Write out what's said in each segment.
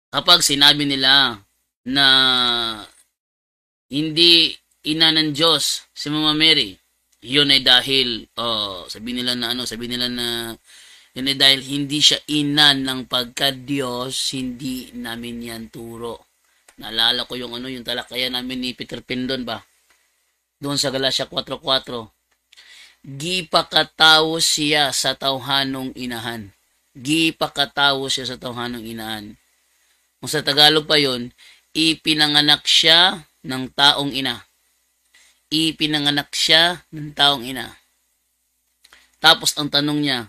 Kapag sinabi nila na hindi ina ng Diyos si Mama Mary, yun ay dahil, sabi nila na sabi nila na yun ay dahil hindi siya ina ng pagka-Diyos, hindi namin yan turo. Naalala ko yung talakayan namin ni Peter Pindon ba? Doon sa Galatia 4:4. Gipakatawo siya sa tawhanong inahan. Gipakatawo siya sa tawhanong inahan. Kung sa Tagalog pa yon, ipinanganak siya ng taong ina. Ipinanganak siya ng taong ina. Tapos ang tanong niya,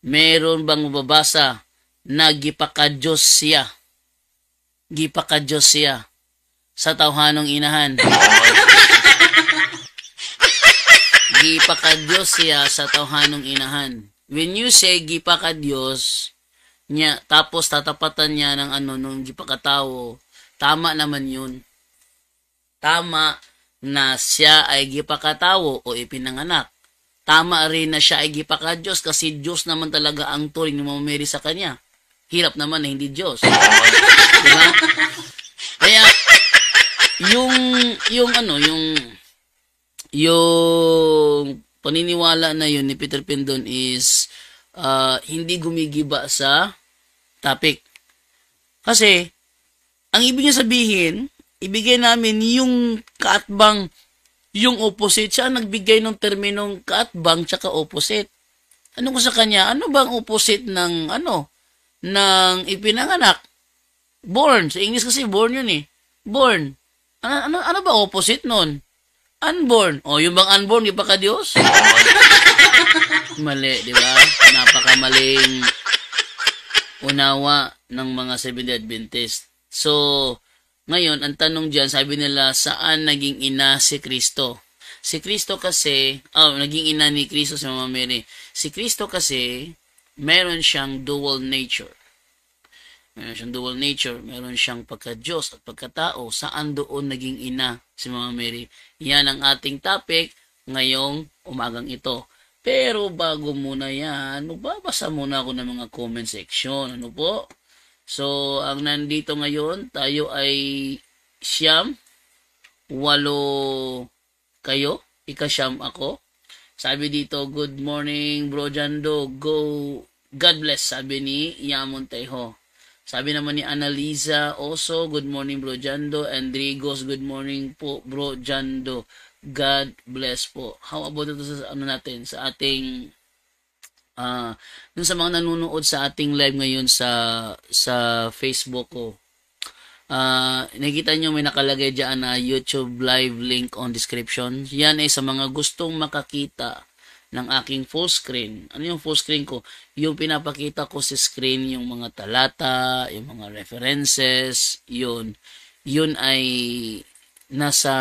meron bang mababasa na gipaka-Diyos siya? Gipaka-Diyos siya sa tawhanong inahan. Gipaka-Diyos siya sa tawhanong inahan. When you say gipaka-Diyos, niya, tapos tatapatan niya ng nung gipakatawo, tama naman yun. Tama na siya ay gipakatawo o ipinanganak. Tama rin na siya ay gipaka-Diyos kasi Diyos naman talaga ang turing ng Mama Mary sa kanya. Hirap naman na hindi Diyos. Diba? Kaya, yung paniniwala na yun ni Peter Pindon is hindi gumigiba sa topic. Kasi, ang ibig niya sabihin, ibigay namin yung kaatbang, yung opposite. Siya nagbigay ng terminong kaatbang tsaka opposite. Ano ko sa kanya? Ano bang opposite ng ng ipinanganak? Born. Sa English kasi born yun eh. Born. Ano ba opposite nun? Unborn. O, yung bang unborn, di pa ka Diyos? Mali, di ba? Napakamaling unawa ng mga Seventh-day Adventist. So, ngayon, ang tanong dyan, sabi nila, saan naging ina si Kristo? Si Kristo kasi, naging ina ni Kristo si Mama Mary. Si Kristo kasi, meron siyang dual nature. Meron siyang pagka-Diyos at pagkatao. Saan doon naging ina si Mama Mary? Yan ang ating topic ngayong umagang ito. Pero bago muna yan, magbabasa muna ako ng mga comment section. Ano po? So, ang nandito ngayon, tayo ay siyam, 8 kayo, ika-siyam ako. Sabi dito, good morning, Bro Jando, go, God bless, sabi ni Yamon Teho. Sabi naman ni Annalisa, also, good morning, Bro Jando, and Drigos, good morning po, Bro Jando, God bless po. How about ito sa natin, sa ating dun sa mga nanonood sa ating live ngayon sa Facebook ko. Nakikita nyo may nakalagay dyan na YouTube live link on description. Yan ay sa mga gustong makakita ng aking full screen. Ano yung full screen ko? Yung pinapakita ko sa screen yung mga talata, yung mga references, yun ay nasa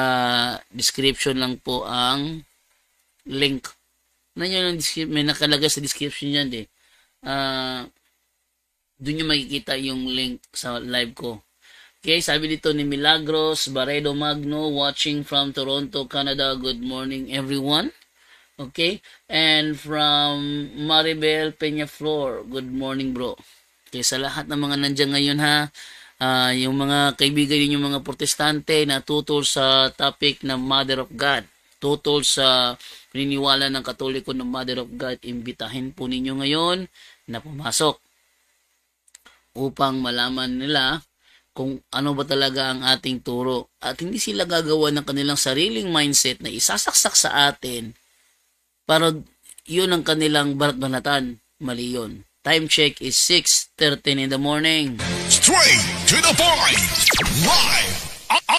description lang po ang link. May nakalagay sa description yan eh. Doon nyo makikita yung link sa live ko. Okay, sabi dito ni Milagros Barredo Magno, watching from Toronto, Canada. Good morning, everyone. Okay, and from Maribel Peñaflor, good morning, bro. Okay, sa lahat ng mga nandiyan ngayon ha, yung mga kaibigan ninyo, mga protestante na tutol sa topic na Mother of God, tutol sa paniniwala ng Katoliko ng Mother of God, imbitahin po ninyo ngayon na pumasok upang malaman nila kung ano ba talaga ang ating turo. At hindi sila gagawa ng kanilang sariling mindset na isasaksak sa atin para yun ang kanilang barat-banatan. Mali yun. Time check is 6:13 in the morning. Straight to the point. Live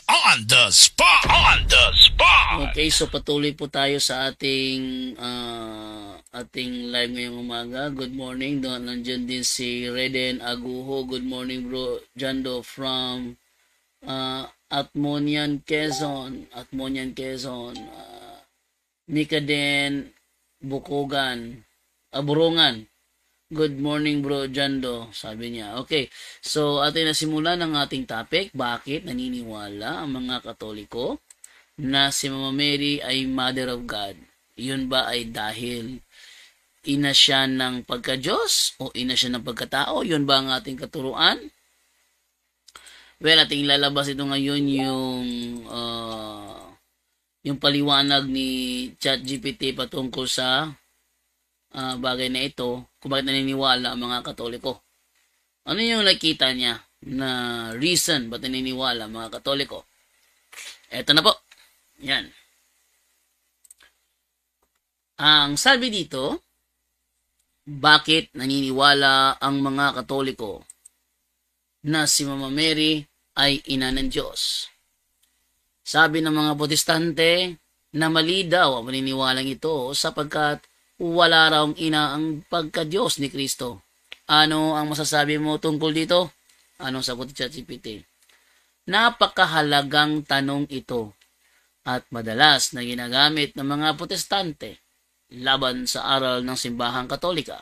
on the spot. Okay, so patuloy po tayo sa ating live ngayong umaga. Good morning. Nandiyan din si Reden Aguho. Good morning, Bro Jando from Atmonian, Quezon. Mika din Bukogan. Burungan. Good morning, Bro Jando, sabi niya. Okay, so atin nasimulan ang ating topic. Bakit naniniwala ang mga Katoliko na si Mama Mary ay Mother of God? Yun ba ay dahil ina siya ng pagka-Diyos o ina siya ng pagkatao? Yun ba ang ating katuruan? Well, ating lalabas ito ngayon yung paliwanag ni ChatGPT patungkol sa bagay na ito, kung bakit naniniwala ang mga Katoliko. Ano yung nakita niya na reason ba't naniniwala ang mga Katoliko? Eto na po. Yan. Ang sabi dito, bakit naniniwala ang mga Katoliko na si Mama Mary ay ina ng Diyos? Sabi ng mga Protestante na mali daw ang paniniwalang ito sapagkat wala raw ina ang pagka-Diyos ni Kristo. Ano ang masasabi mo tungkol dito? Anong sagot ni ChatGPT? Napakahalagang tanong ito at madalas na ginagamit ng mga Protestante laban sa aral ng simbahang Katolika.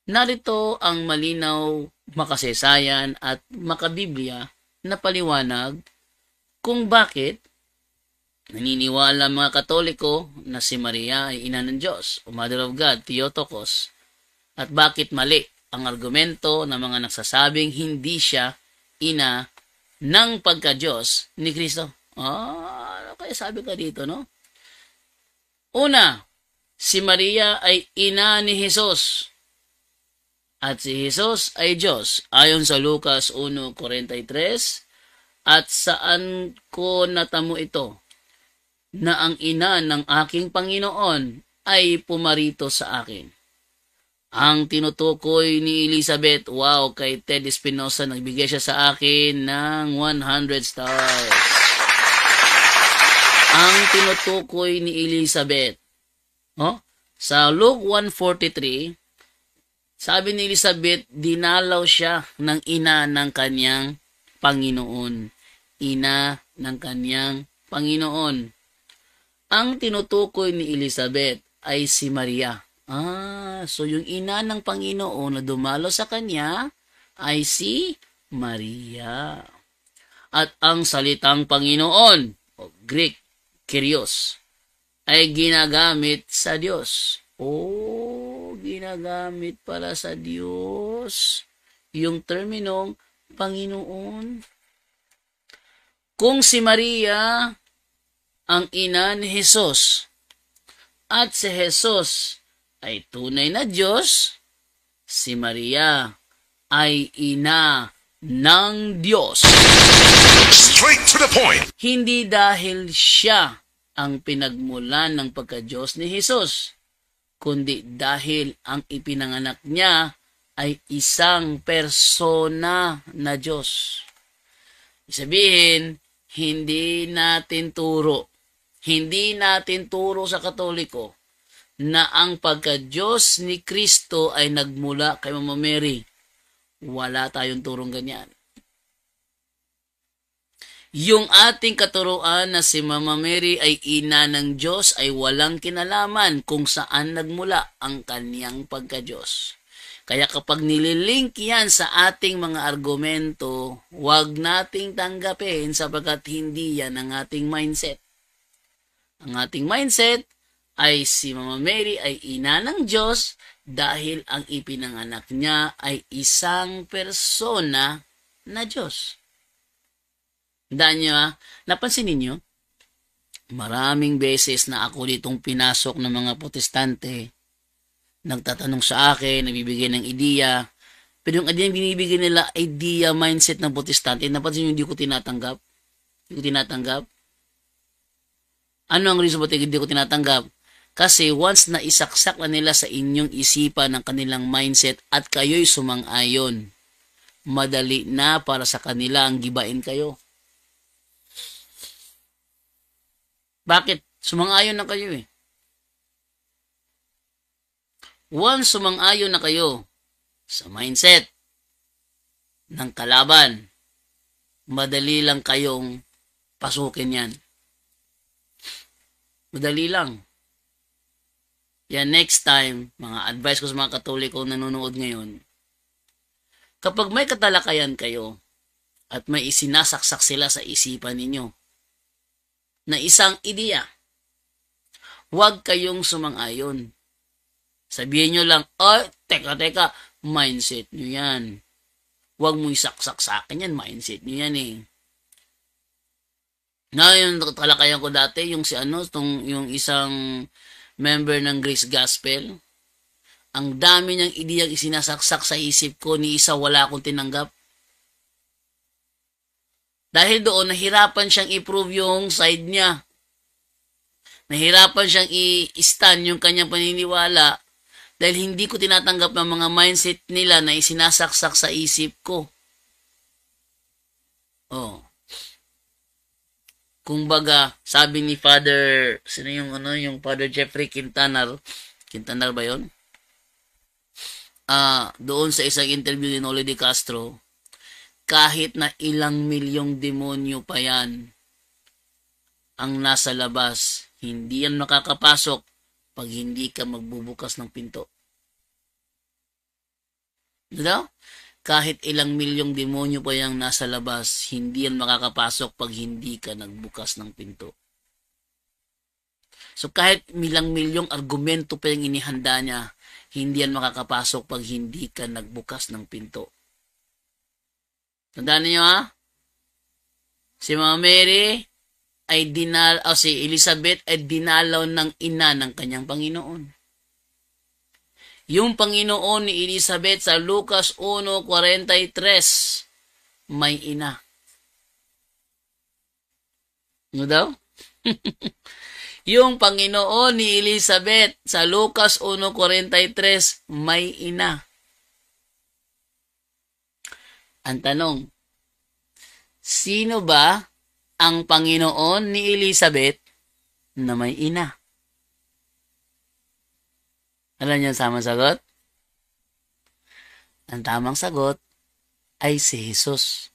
Narito ang malinaw, makasaysayan at makabiblia na paliwanag kung bakit naniniwala mga Katoliko na si Maria ay ina ng Diyos o Mother of God, Theotokos, at bakit mali ang argumento ng mga nagsasabing hindi siya ina ng pagka-Diyos ni Kristo. Ano kaya sabi ka dito, no? Una, si Maria ay ina ni Jesus at si Jesus ay Diyos ayon sa Lucas 1:43. At saan ko natamo ito? Na ang ina ng aking Panginoon ay pumarito sa akin. Ang tinutukoy ni Elizabeth, wow, kay Ted Espinosa, nagbigay siya sa akin ng 100 stars. Ang tinutukoy ni Elizabeth, sa Luke 1:43, sabi ni Elizabeth, dinalaw siya ng ina ng kanyang Panginoon. Ina ng kanyang Panginoon. Ang tinutukoy ni Elizabeth ay si Maria. So yung ina ng Panginoon na dumalo sa kanya ay si Maria. At ang salitang Panginoon, o Greek, Kyrios, ay ginagamit sa Diyos. Ginagamit pala sa Diyos yung terminong Panginoon. Kung si Maria ang ina ni Jesus at si Jesus ay tunay na Diyos, si Maria ay ina ng Diyos. Straight to the point. Hindi dahil siya ang pinagmulan ng pagka-Diyos ni Jesus, kundi dahil ang ipinanganak niya ay isang persona na Diyos. Sabihin, hindi natin turo sa Katoliko na ang pagka-Diyos ni Kristo ay nagmula kay Mama Mary. Wala tayong turong ganyan. Yung ating katuruan na si Mama Mary ay ina ng Diyos ay walang kinalaman kung saan nagmula ang kaniyang pagka-Diyos. Kaya kapag nililink yan sa ating mga argumento, huwag nating tanggapin sapagkat hindi yan ang ating mindset. Ang ating mindset ay si Mama Mary ay ina ng Diyos dahil ang ipinanganak niya ay isang persona na Diyos. Tandaan niyo, napansin ninyo, maraming beses na ako ditong pinasok ng mga Protestante, nagtatanong sa akin, nagbibigay ng ideya, pero yung ideya binibigay nila, idea mindset ng Protestante, napansin nyo, hindi ko tinatanggap. Ano ang reason ba't hindi ko tinatanggap? Kasi once na isaksak na nila sa inyong isipan ng kanilang mindset at kayo'y sumang-ayon, madali na para sa kanila ang gibain kayo. Bakit? Sumang-ayon na kayo eh. Once sumang-ayon na kayo sa mindset ng kalaban, madali lang kayong pasukin yan. Madali lang. Yan, next time, mga advice ko sa mga Katoliko nanonood ngayon, kapag may katalakayan kayo at may isinasaksak sila sa isipan ninyo na isang ideya, huwag kayong sumang-ayon. Sabihin nyo lang, teka, mindset nyo yan. Huwag mo isaksak sa akin yan. Mindset niyo yan eh. Na yung talakayan ko dati, yung si ano, yung isang member ng Grace Gospel. Ang dami niyang ideyang isinasaksak sa isip ko, ni isa wala akong tinanggap. Dahil doon, nahirapan siyang i-prove yung side niya. Nahirapan siyang i-stand yung kanyang paniniwala dahil hindi ko tinatanggap ng mga mindset nila na isinasaksak sa isip ko. Oh. Kumbaga, sabi ni Father, sino yung ano, yung Father Jeffrey Quintanar ba yun? Doon sa isang interview ni Noli de Castro, kahit na ilang milyong demonyo pa yan ang nasa labas, hindi yan makakapasok pag hindi ka magbubukas ng pinto. Diba? Kahit ilang milyong demonyo pa yung nasa labas, hindi yan makakapasok pag hindi ka nagbukas ng pinto. So kahit ilang milyong argumento pa yung inihanda niya, hindi yan makakapasok pag hindi ka nagbukas ng pinto. Tandaan niyo ha? Si Mama Mary ay si Elizabeth ay dinalaw ng ina ng kanyang Panginoon. Yung Panginoon ni Elizabeth sa Lucas 1:43, may ina. Ano daw? Yung Panginoon ni Elizabeth sa Lucas 1:43, may ina. Ang tanong, sino ba ang Panginoon ni Elizabeth na may ina? Alam niyo ang tamang sagot? Ang tamang sagot ay si Jesus.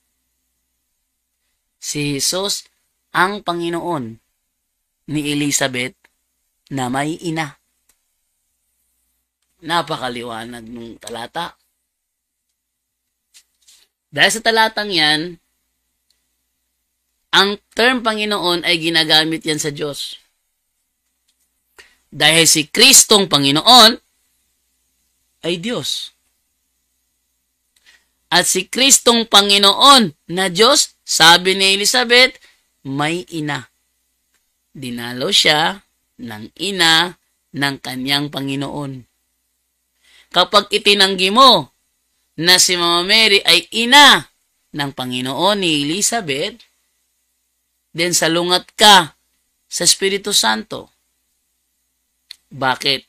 Si Jesus ang Panginoon ni Elizabeth na may ina. Napakaliwanag ng talata. Dahil sa talatang yan, ang term Panginoon ay ginagamit yan sa Diyos. Dahil si Kristong Panginoon ay Diyos. At si Kristong Panginoon na Diyos, sabi ni Elizabeth, may ina. Dinalo siya ng ina ng kanyang Panginoon. Kapag itinanggi mo na si Mama Mary ay ina ng Panginoon ni Elizabeth, then salungat ka sa Espiritu Santo. Bakit?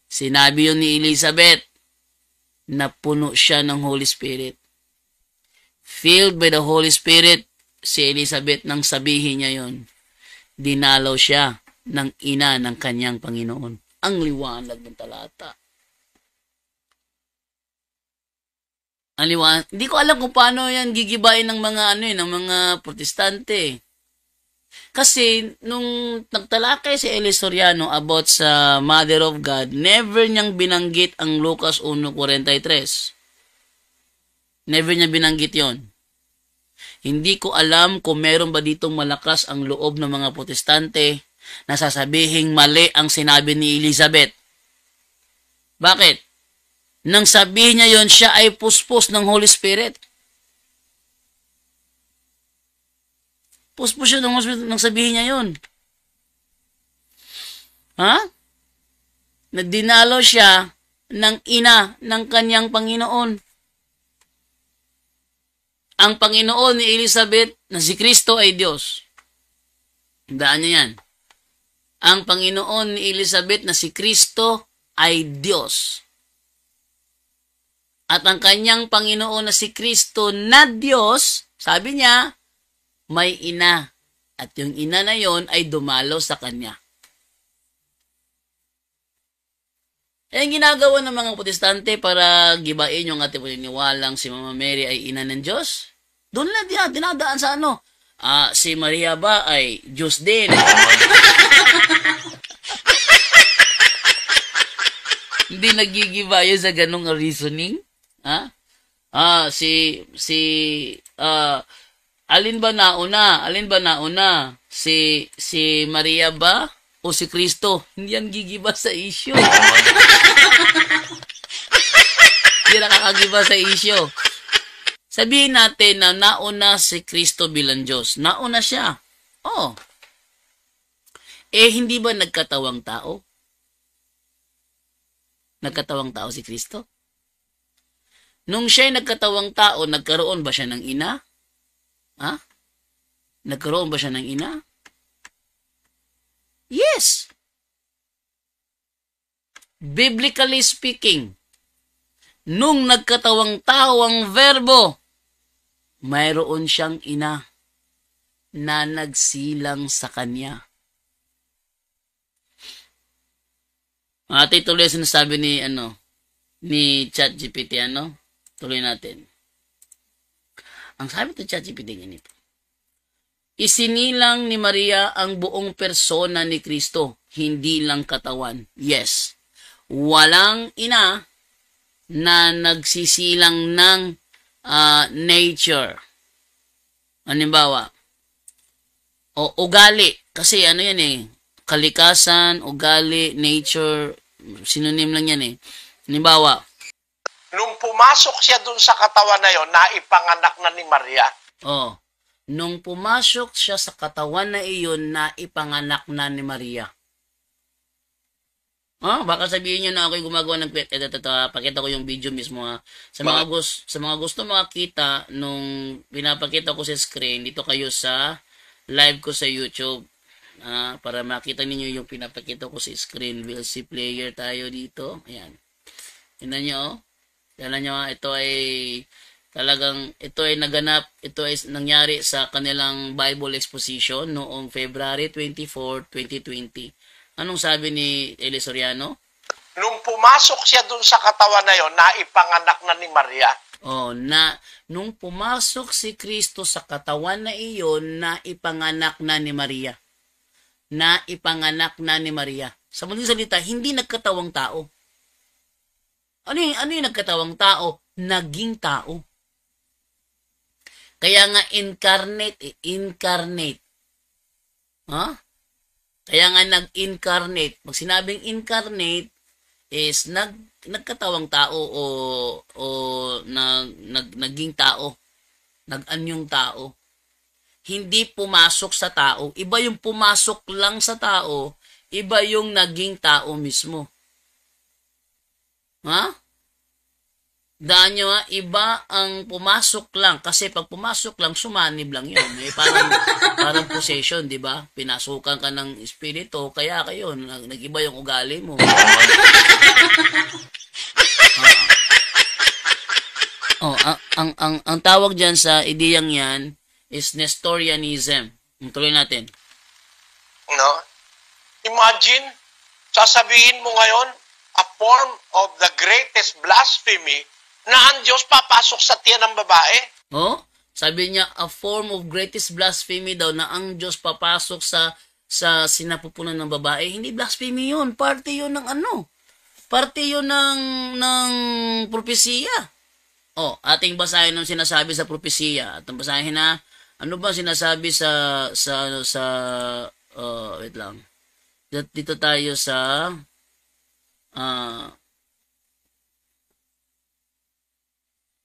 Sinabi yun ni Elizabeth na puno siya ng Holy Spirit. Filled by the Holy Spirit, si Elizabeth nang sabihin niya yun. Dinalaw siya ng ina ng kanyang Panginoon. Ang liwanag ng talata. Ang liwanag. Hindi ko alam kung paano yan gigibain ng mga ng mga protestante. Kasi nung nagtalakay si Eli Soriano about sa Mother of God, never niyang binanggit ang Lucas 1:43. Never niya binanggit yon. Hindi ko alam kung meron ba ditong malakas ang loob ng mga protestante na sasabihing mali ang sinabi ni Elizabeth. Bakit? Nang sabihin niya yon, siya ay puspos ng Holy Spirit. Puspos siya ng Holy Spirit nang sabihin niya yon. Ha? Nagdinalo siya ng ina ng kanyang Panginoon. Ang Panginoon ni Elizabeth na si Kristo ay Diyos. Tandaan niyo yan. Ang Panginoon ni Elizabeth na si Kristo ay Diyos. At ang kanyang Panginoon na si Kristo na Diyos, sabi niya, may ina. At yung ina na yon ay dumalo sa kanya. Eh, ang ginagawa ng mga protestante para gibain yung ating paniniwalang si Mama Mary ay ina ng Diyos, doon na dinadaan sa ano? Si Maria ba ay Diyos din? Hindi nagigiba yun sa ganong reasoning? Ha? Alin ba nauna? Si Maria ba o si Kristo? Hindi yan gigiba sa issue. Hindi nakakagiba sa issue. Sabihin natin na nauna si Kristo bilang Diyos. Nauna siya. Oh. Hindi ba nagkatawang tao? Nagkatawang tao si Kristo? Nung siya'y nagkatawang tao, nagkaroon ba siya ng ina? Ha? Nagkaroon ba siya ng ina? Yes. Biblically speaking, nung nagkatawang tao ang verbo, mayroon siyang ina na nagsilang sa kanya. Ate, tuloy sinasabi ni ChatGPT, Tuloy natin. Ang sabi to ChatGPT ganito. Isinilang ni Maria ang buong persona ni Kristo, hindi lang katawan. Yes. Walang ina na nagsisilang ng nature. Halimbawa, o ugali. Kasi yan kalikasan, ugali, nature, synonym lang yan Halimbawa, nung pumasok siya dun sa katawan na yon, naipanganak na ni Maria. Nung pumasok siya sa katawan na iyon, naipanganak na ni Maria. Baka sabihin nyo na ako'y gumagawa ng pakita ko yung video mismo Sa mga gusto makakita nung pinapakita ko sa screen, dito kayo sa live ko sa YouTube. Para makita ninyo yung pinapakita ko sa screen. VLC player tayo dito. Ayan. Tingnan nyo. Tingnan nyo ito ay naganap, ito ay nangyari sa kanilang Bible exposition noong February 24, 2020. Anong sabi ni Eli Soriano? Nung pumasok siya dun sa katawan na yon, naipanganak na ni Maria. Nung pumasok si Kristo sa katawan na iyon, naipanganak na ni Maria. Naipanganak na ni Maria. Sa muling salita, hindi nagkatawang tao. Ano yung nagkatawang tao? Naging tao. Kaya nga incarnate. Kaya nga nag-incarnate. Pag sinabing incarnate is nagkatawang tao o naging tao. Nag-anyong tao. Hindi pumasok sa tao. Iba yung pumasok lang sa tao, iba yung naging tao mismo. Daan nyo iba ang pumasok lang. Kasi pag pumasok lang, sumanib lang yun. Parang possession, di ba? Pinasukan ka ng espiritu, kaya kayo, nag-iba yung ugali mo. Ang tawag dyan sa ideyang yan is Nestorianism. Tuloy natin. Imagine, sasabihin mo ngayon, a form of the greatest blasphemy na ang Diyos papasok sa tiyan ng babae. Sabi niya, a form of greatest blasphemy daw na ang Diyos papasok sa sinapupunan ng babae. Hindi blasphemy yun. Parte yun ng Parte yun ng propesiya. Ating basahin ng sinasabi sa propesiya. Ating basahin na, ano ba sinasabi wait lang. Dito tayo sa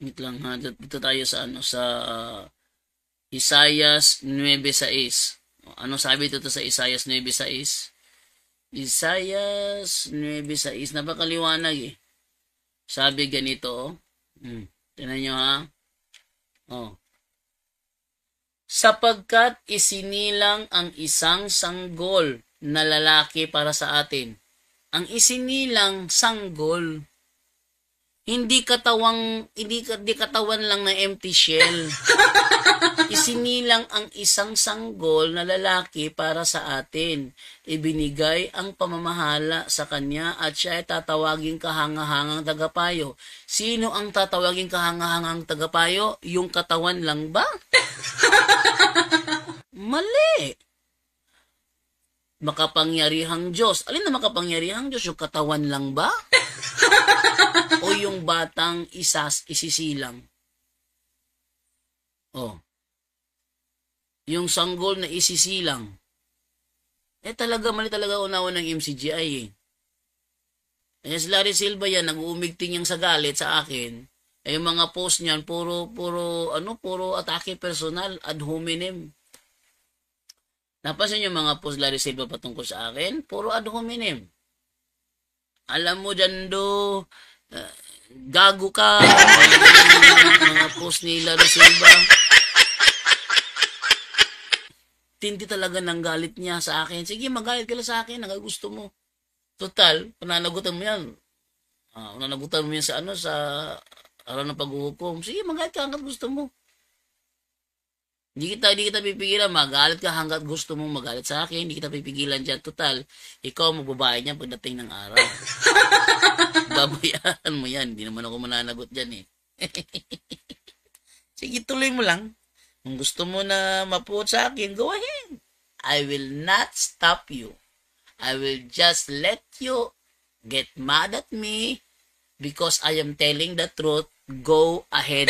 dito tayo sa Isaias 9:6. Ano sabi dito sa Isaias 9:6? Isaias 9:6, napakaliwanag Sabi ganito, tingnan nyo sapagkat isinilang ang isang sanggol na lalaki para sa atin. Ang isinilang sanggol, hindi katawan lang na empty shell. Isinilang ang isang sanggol na lalaki para sa atin. Ibinigay ang pamamahala sa kanya at siya ay tatawaging kahangahangang tagapayo. Sino ang tatawaging kahangahangang tagapayo? Yung katawan lang ba? Mali. Makapangyarihang Diyos. Alin na makapangyarihang Diyos? Yung katawan lang ba? O yung batang isisilang? Yung sanggol na isisilang. Mali talaga unawa ng MCGI Si Larry Silva yan, nag-uumigting yung sa galit sa akin. Ay yung mga post niyan, puro atake personal, ad hominem. Napansin yung mga post Larry Silva patungkol sa akin, puro ad hominem. Alam mo dyan gago ka, mga post ni Larry Silva. Tindi talaga ng galit niya sa akin. Sige, magalit ka lang sa akin, ang gusto mo. Total, pananagutan mo yan. Pananagutan mo yan sa araw ng paghuhukom. Sige, magalit ka hanggat gusto mo. Hindi kita pipigilan. Magalit ka hanggat gusto mong magalit sa akin. Hindi kita pipigilan dyan. Total, ikaw magbabae niya pagdating ng araw. Babayaan mo yan. Hindi naman ako mananagot dyan eh. Sige, tuloy mo lang. Kung gusto mo na mapuot sa akin, go ahead. I will not stop you. I will just let you get mad at me because I am telling the truth. Go ahead.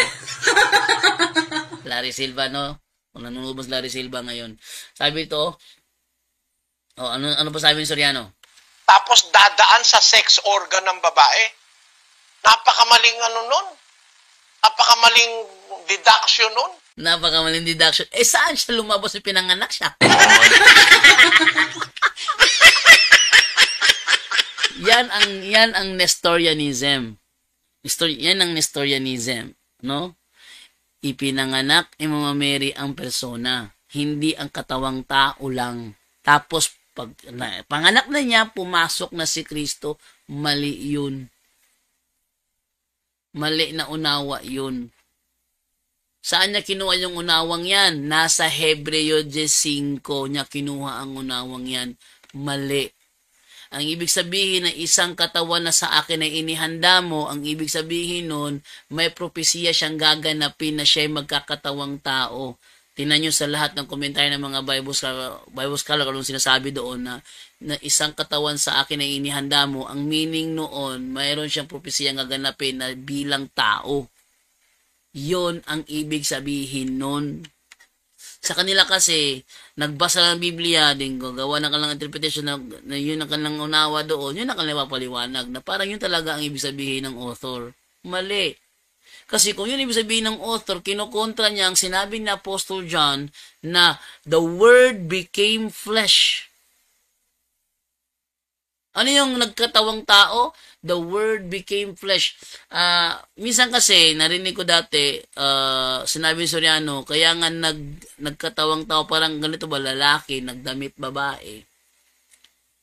Larry Silva, no? Kung nanonood mo si Larry Silva ngayon. Sabi ito, ano pa sabi ni Soriano? Tapos dadaan sa sex organ ng babae. Napakamaling nun. Napakamaling deduction nun. Napakamaling deduction. Saan siya lumabas? Pinanganak siya. Yan ang Nestorianism. Yan ang Nestorianism, no? Ipinanganak ni Mama Mary ang persona, hindi ang katawang tao lang. Tapos pag panganak na niya, pumasok na si Kristo, mali yun. Mali na unawa yun. Saan niya kinuha yung unawang yan? Nasa Hebreo 10:5 niya kinuha ang unawang yan. Mali. Ang ibig sabihin na isang katawan na sa akin ay inihanda mo, ang ibig sabihin nun, may propesiya siyang gaganapin na siya'y magkakatawang tao. Tingnan nyo sa lahat ng komentaryo ng mga Bible scholar kung sinasabi doon na isang katawan sa akin ay inihanda mo, ang meaning noon, mayroon siyang propesiya gaganapin na bilang tao. Yon ang ibig sabihin nun. Sa kanila kasi, nagbasa ng Biblia, din gawa ng kanilang interpretation na yun ang kanilang unawa doon, yun ang kanilang papaliwanag, na parang yun talaga ang ibig sabihin ng author. Mali. Kasi kung yun ibig sabihin ng author, kinukontra niya ang sinabi ni Apostle John na the Word became flesh. Ano yung nagkatawang tao? The Word became flesh. Minsan kasi, narinig ko dati, sinabi ni Soriano, kaya nga nagkatawang tao, parang ganito ba, lalaki, nagdamit babae.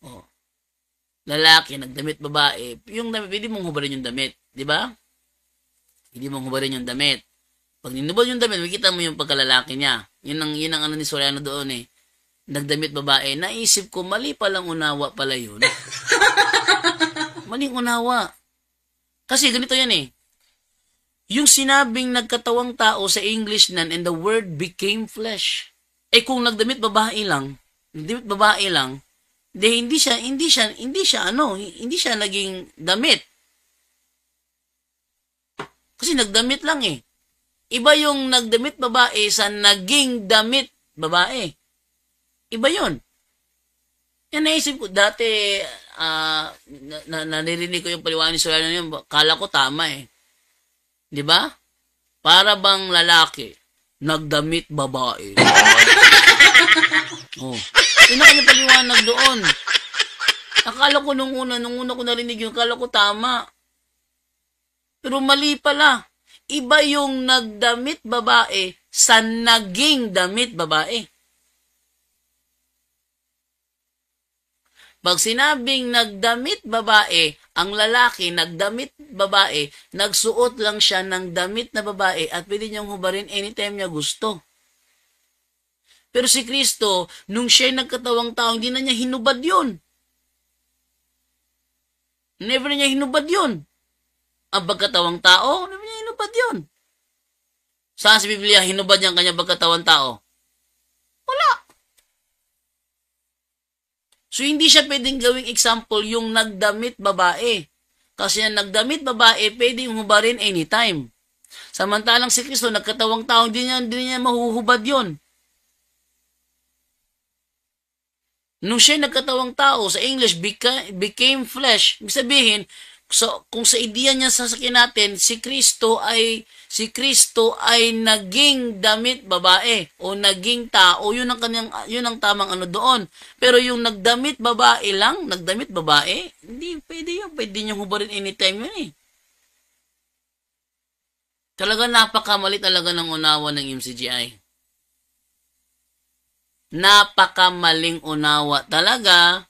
Oh. Lalaki, nagdamit babae. Yung damit, hindi mong hubarin yung damit. Di ba? Hindi mong hubarin yung damit. Pag ninubad yung damit, makita mo yung pagkalalaki niya. Yun ang ano ni Soriano doon eh. Nagdamit babae. Naisip ko, mali palang unawa pala yun. Maling unawa. Kasi ganito yan eh. Yung sinabing nagkatawang tao sa English nan and the Word became flesh. Eh kung nagdamit babae lang, hindi siya naging damit. Kasi nagdamit lang eh. Iba yung nagdamit babae sa naging damit babae. Iba yun. Yan naisip ko, dati, naririnig ko yung paliwanag ni Soriano yun, kala ko tama eh. Di ba? Para bang lalaki, nagdamit babae. Oh. Yun ang kanyang paliwanag doon. Akala ko nung una ko narinig yun, akala ko tama. Pero mali pala. Iba yung nagdamit babae sa naging damit babae. Pag sinabing nagdamit babae, ang lalaki nagdamit babae, nagsuot lang siya ng damit na babae at pwede niyang hubarin anytime niya gusto. Pero si Kristo, nung siya'y nagkatawang tao, hindi na niya hinubad yun. Never niya hinubad yun. Ang pagkatawang tao, never niya hinubad yun. Saan sa Biblia hinubad niya ang kanyang pagkatawang tao? Wala. So, hindi siya pwedeng gawing example yung nagdamit babae. Kasi yung nagdamit babae, pwedeng hubarin anytime. Samantalang si Kristo, nagkatawang tao, hindi niya mahuhubad yun. Nung siya nagkatawang tao, sa English, became flesh, ibig sabihin, kung sa ideya niya sasakyan natin, si Kristo ay naging damit babae o naging tao, yun ang tamang ano doon. Pero yung nagdamit babae lang, nagdamit babae, hindi pwede yun. Pwede niyong hubarin anytime yun eh. Talaga napakamali talaga ng unawa ng MCGI. Napakamaling unawa talaga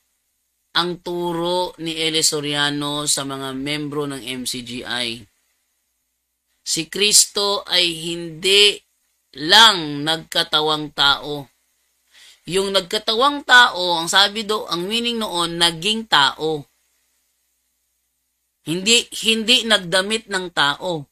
ang turo ni Eli Soriano sa mga membro ng MCGI. Si Kristo ay hindi lang nagkatawang tao. Yung nagkatawang tao, ang sabi do, ang meaning noon, naging tao. Hindi nagdamit ng tao.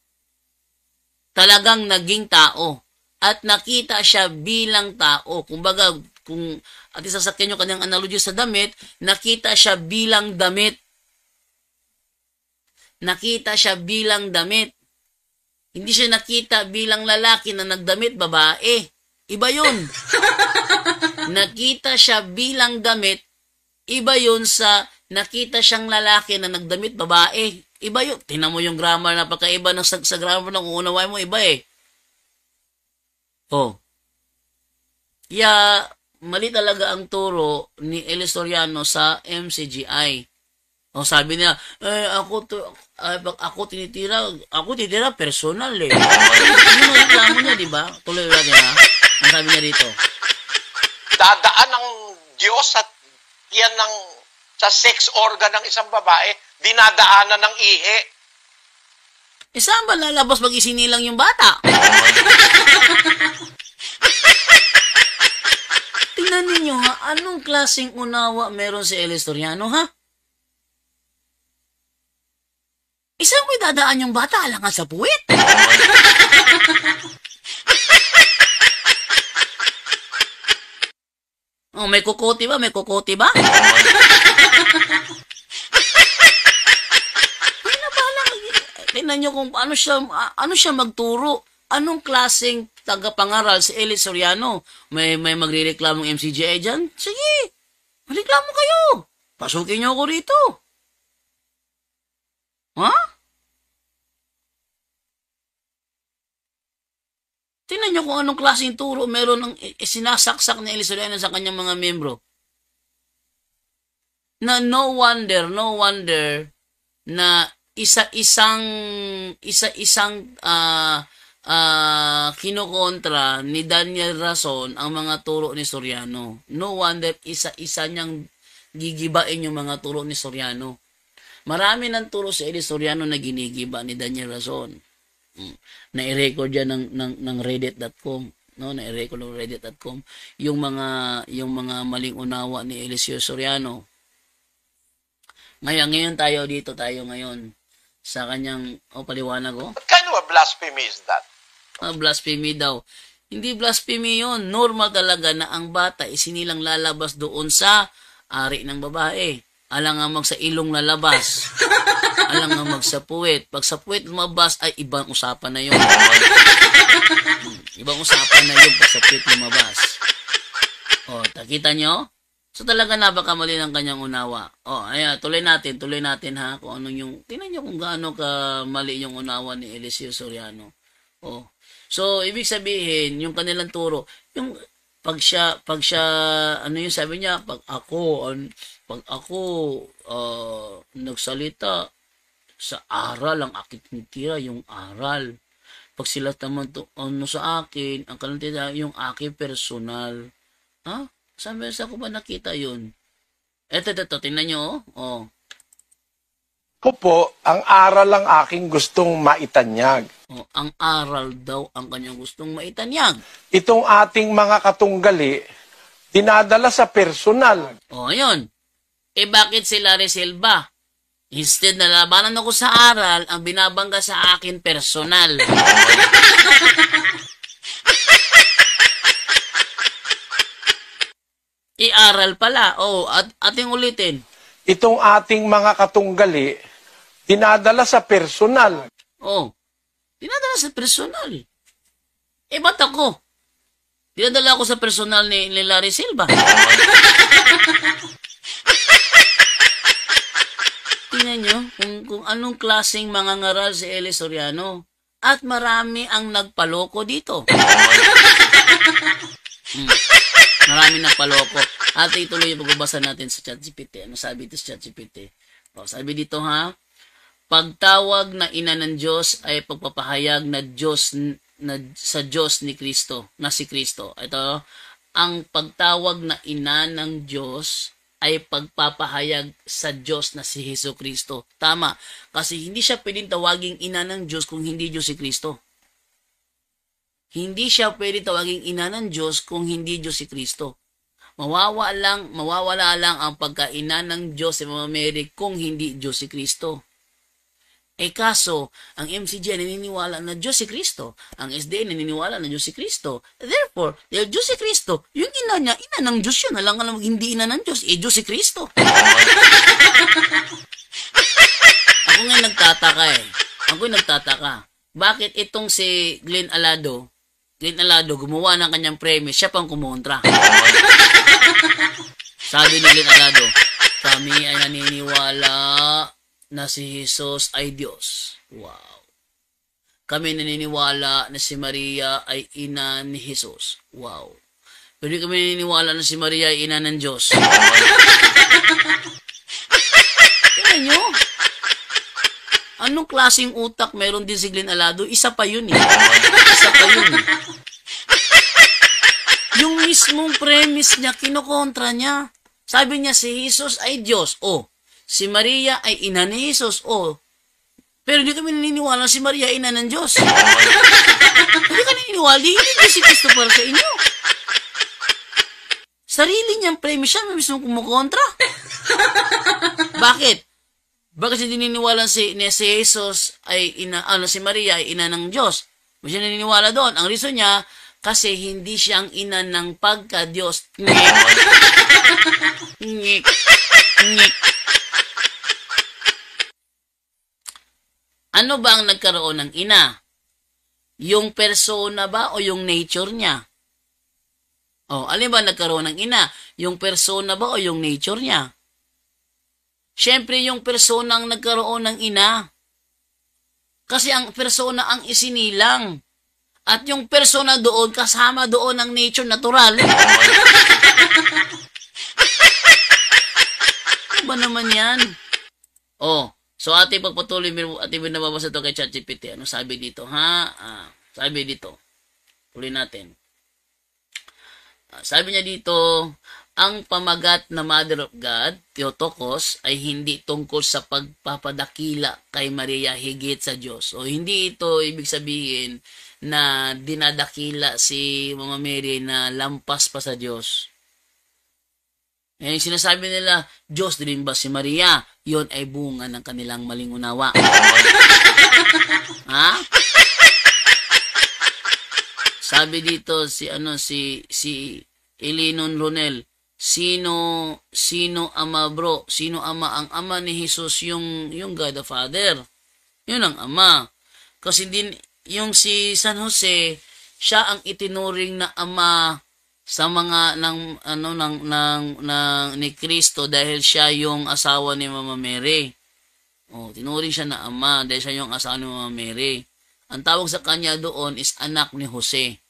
Talagang naging tao. At nakita siya bilang tao. Kumbaga, kung at isasakyan nyo kanyang analogy sa damit, nakita siya bilang damit. Nakita siya bilang damit. Hindi siya nakita bilang lalaki na nagdamit babae. Iba yun. Nakita siya bilang damit. Iba yun sa nakita siyang lalaki na nagdamit babae. Iba yun. Tingnan mo yung grammar, napakaiba ng sa grammar ng uunaway mo, iba eh. Oh. Mali talaga ang turo ni Eli Soriano sa MCGI. O sabi niya, ako tinitira personal eh. Yung reklamo niya, di ba? Tuloy natin ha. Ang sabi niya dito. Dadaan ng Diyos at yan sa sex organ ng isang babae, dinadaanan ng ihi. Saan ba lalabas pag isinilang yung bata? Tingnan ninyo ha, anong klaseng unawa meron si Eli Soriano ha? Isang may dadaan yung bata alangan sa puwit. Oh, may kukote ba? May kukote ba? Tingnan nyo kung ano siya magturo. Anong klaseng tagapangaral si Eli Soriano? May magrereklamong MCGI dyan? Sige, magreklamo kayo. Pasukin nyo ako rito. Ha? Tingnan nyo kung anong klaseng turo meron ng sinasaksak ni Eli Soriano sa kanyang mga membro. Na no wonder na isa-isang kinokontra ni Daniel Rason ang mga turo ni Soriano. No wonder isa-isa niyang gigibain yung mga turo ni Soriano. Marami ng turo si Eli Soriano na ginigiba ni Daniel Rason. Na-record yan ng reddit.com, no? Na-record ng reddit.com yung mga maling unawa ni Eli Soriano. Ngayon tayo ngayon sa kanyang paliwanag ko. What kind of a blasphemy is that? Blasphemy daw. Hindi blasphemy yun. Normal talaga na ang bata isinilang lalabas doon sa ari ng babae. Alangamag sa ilong lalabas. Alangamag sa puwet. Pag sa puwet lumabas ay ibang usapan na yun. Ibang usapan na yun pag sa puwet lumabas. Takita nyo? So talaga napakamali ng kanyang unawa. Ayan, tuloy natin ha, kung anong yung, tingnan nyo kung gaano ka mali yung unawa ni Eli Soriano. So, ibig sabihin, yung kanilang turo, yung, pag siya, ano yung sabi niya, pag ako, nagsalita, sa aral, ang aking tinitira, yung aral. Pag sila naman sa akin, ang kanilang tinitira, yung aking personal. Ha? Sabi sa ko ba nakita yun? Ito, tingnan nyo, Ko po, ang aral ang aking gustong maitanyag. Ang aral daw ang kanyang gustong maitanyag. Itong ating mga katunggali, dinadala sa personal. Ayun. Bakit si Larry Silva? Instead na labanan ako sa aral, ang binabangga sa akin personal. Iaral pala. Ating ulitin. Itong ating mga katunggali, dinadala sa personal. Dinadala sa personal. Ba't ako? Dinadala ako sa personal ni Larry Silva. tingnan nyo kung anong klaseng mga ngaral si Eli Soriano. At marami ang nagpaloko dito. Marami nagpaloko. At ituloy yung pagbabasa natin sa ChatGPT. Ano sabi ito sa ChatGPT? Sabi dito ha, pagtawag na ina ng Diyos ay pagpapahayag na sa Diyos ni Kristo, na si Kristo. Ito, ang pagtawag na ina ng Diyos ay pagpapahayag sa Diyos na si Hesus Kristo. Tama, kasi hindi siya pwedeng tawaging ina ng Diyos kung hindi Diyos si Kristo. Hindi siya pwedeng tawaging ina ng Diyos kung hindi Diyos si Kristo. Mawawala lang ang pagkaina ng Diyos si Mama Mary kung hindi Diyos si Kristo. Kaso, ang MCG naniniwala na Diyos si Kristo. Ang SDA naniniwala na Diyos si Kristo. Therefore, dahil Diyos si Kristo, yung ina niya, ina ng Diyos yun. Alam hindi ina ng Diyos, Diyos si Kristo. Ako nga nagtataka. Bakit itong si Glenn Alado, gumawa ng kanyang premise, siya pang kumontra. Sabi ni Glenn Alado, kami ay naniniwala na si Jesus ay Diyos. Wow. Kami naniniwala na si Maria ay ina ni Jesus. Wow. Pero kami naniniwala na si Maria ay ina ng Diyos. Tingnan nyo. Anong klaseng utak meron din si Glenn Alado? Isa pa yun eh. Yung mismong premise niya, kinokontra niya. Sabi niya si Jesus ay Diyos. Si Maria ay ina ni Jesus. Pero hindi kami naniniwala si Maria ay ina ng Diyos. Hindi ka naniniwala, hindi Diyos si Kristo para sa inyo. Sarili niyang premise siya, may mismo kumukontra. Bakit? Bakit hindi naniniwala si Jesus ay ina, si Maria ay ina ng Diyos? Hindi siya naniniwala doon. Ang reason niya, kasi hindi siyang ina ng pagka-Diyos. Ngik. Ano ba ang nagkaroon ng ina? Yung persona ba o yung nature niya? Alin ba nagkaroon ng ina? Yung persona ba o yung nature niya? Siyempre, yung persona ang nagkaroon ng ina. Kasi ang persona ang isinilang. At yung persona doon, kasama doon ang nature natural. Ano ba naman yan? So ating pagpatuloy, ating binababasa ito kay ChatGPT. Ano sabi dito, ha? Sabi dito. Tuloy natin. Sabi niya dito, ang pamagat na Mother of God, Theotokos, ay hindi tungkol sa pagpapadakila kay Maria higit sa Diyos. Hindi ito ibig sabihin na dinadakila si Mama Mary na lampas pa sa Diyos. Yung sinasabi nila, Diyos din ba si Maria? Yon ay bunga ng kanilang maling unawa. Ha? Sabi dito si Elinon Ronel, sino ama bro? Sino ama? Ang ama ni Jesus yung God the Father. Yun ang ama. Kasi din yung si San Jose, siya ang itinuring na ama sa mga ni Kristo dahil siya yung asawa ni Mama Mary. Tinuring siya na ama dahil siya yung asawa ni Mama Mary. Ang tawag sa kanya doon is anak ni Jose.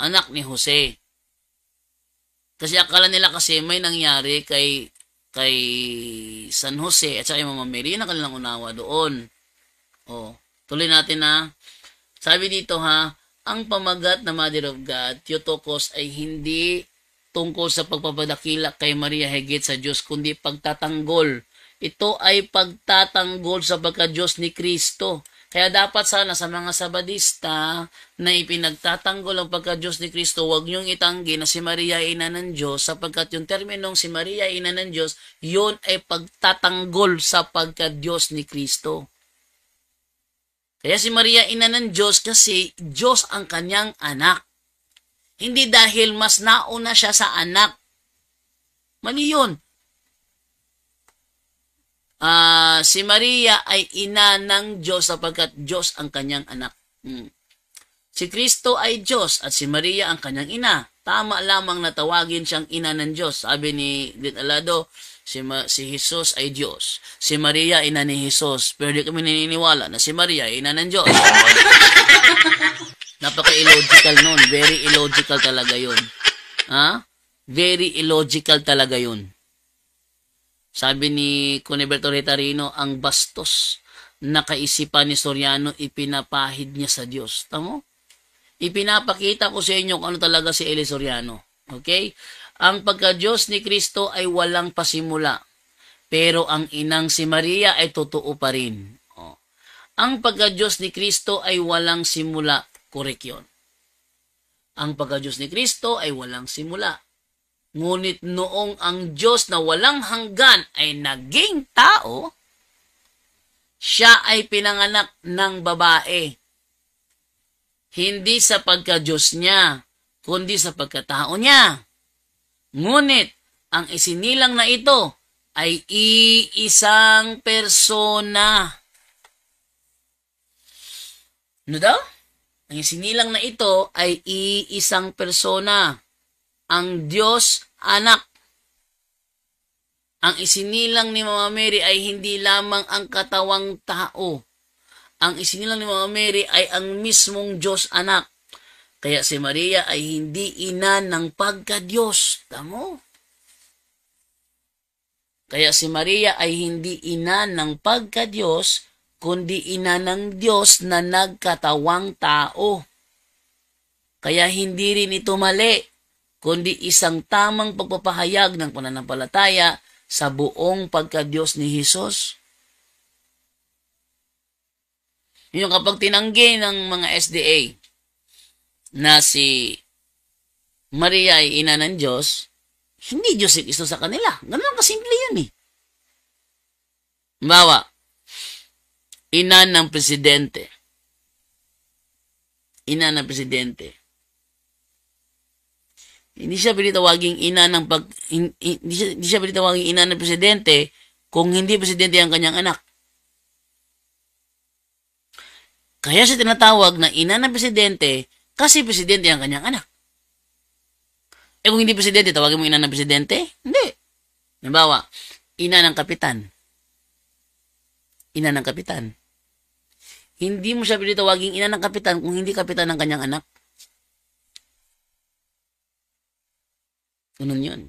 Anak ni Jose. Kasi akala nila kasi may nangyari kay San Jose at saka Mama Mary. Yun ang kanilang unawa doon. Tuloy natin na. Sabi dito ha, ang pamagat na Mother of God, Theotokos, ay hindi tungkol sa pagpapadakila kay Maria higit sa Diyos, kundi pagtatanggol. Ito ay pagtatanggol sa pagka-Diyos ni Kristo. Kaya dapat sana sa mga Sabadista na ipinagtatanggol ang pagka-Diyos ni Kristo, huwag niyong itanggi na si Maria ay ina ng Diyos, sapagkat yung terminong si Maria ay ina ng Diyos, yun ay pagtatanggol sa pagka-Diyos ni Kristo. Kaya si Maria ina ng Diyos kasi Diyos ang kanyang anak. Hindi dahil mas nauna siya sa anak. Mali yun. Si Maria ay ina ng Diyos sapagkat Diyos ang kanyang anak. Si Kristo ay Diyos at si Maria ang kanyang ina. tama lamang na tawagin siyang ina ng Diyos. Sabi ni Glenn Alado, si Jesus ay Diyos. Si Maria, ina ni Jesus. Pero di kami naniniwala na si Maria ay ina ng Diyos. Napaka-illogical nun. Very illogical talaga yun. Ha? Very illogical talaga yun. Sabi ni Cuniberto Retarino, ang bastos na kaisipan ni Soriano, ipinapahid niya sa Diyos. Tamo? Ipinapakita ko sa inyo kung ano talaga si Eli Soriano. Okay? Ang pagka-Diyos ni Kristo ay walang pasimula. Pero ang inang si Maria ay totoo pa rin. Ang pagka-Diyos ni Kristo ay walang simula. Correct yun. Ang pagka-Diyos ni Kristo ay walang simula. Ngunit noong ang Diyos na walang hanggan ay naging tao, siya ay pinanganak ng babae. Hindi sa pagka-Diyos niya, kundi sa pagkatao niya. Ngunit, ang isinilang na ito ay iisang persona. Ano daw? Ang isinilang na ito ay iisang persona. Ang Diyos, anak. Ang isinilang ni Mama Mary ay hindi lamang ang katawang tao. Ang isinilang ni Mama Mary ay ang mismong Diyos anak. Kaya si Maria ay hindi ina ng pagka-Diyos. Tamo? Kaya si Maria ay hindi ina ng pagka-Diyos, kundi ina ng Diyos na nagkatawang tao. Kaya hindi rin ito mali, kundi isang tamang pagpapahayag ng pananampalataya sa buong pagka-Diyos ni Jesus. Yung kapag tinanggi ng mga SDA na si Maria ay ina ng Diyos, hindi Diyos si Kristo sa kanila. Ganun kasimple yun eh. Bawa, ina ng presidente. Ina ng presidente. Hindi siya pinitawaging ina ng hindi siya pinitawaging ina ng presidente kung hindi presidente ang kanyang anak. Kaya siya tinatawag na ina ng presidente kasi presidente ang kanyang anak. Eh kung hindi presidente, tawagin mo ina ng presidente? Hindi. Halimbawa, ina ng kapitan. Ina ng kapitan. Hindi mo siya pinitawaging ina ng kapitan kung hindi kapitan ng kanyang anak. Ganun yun.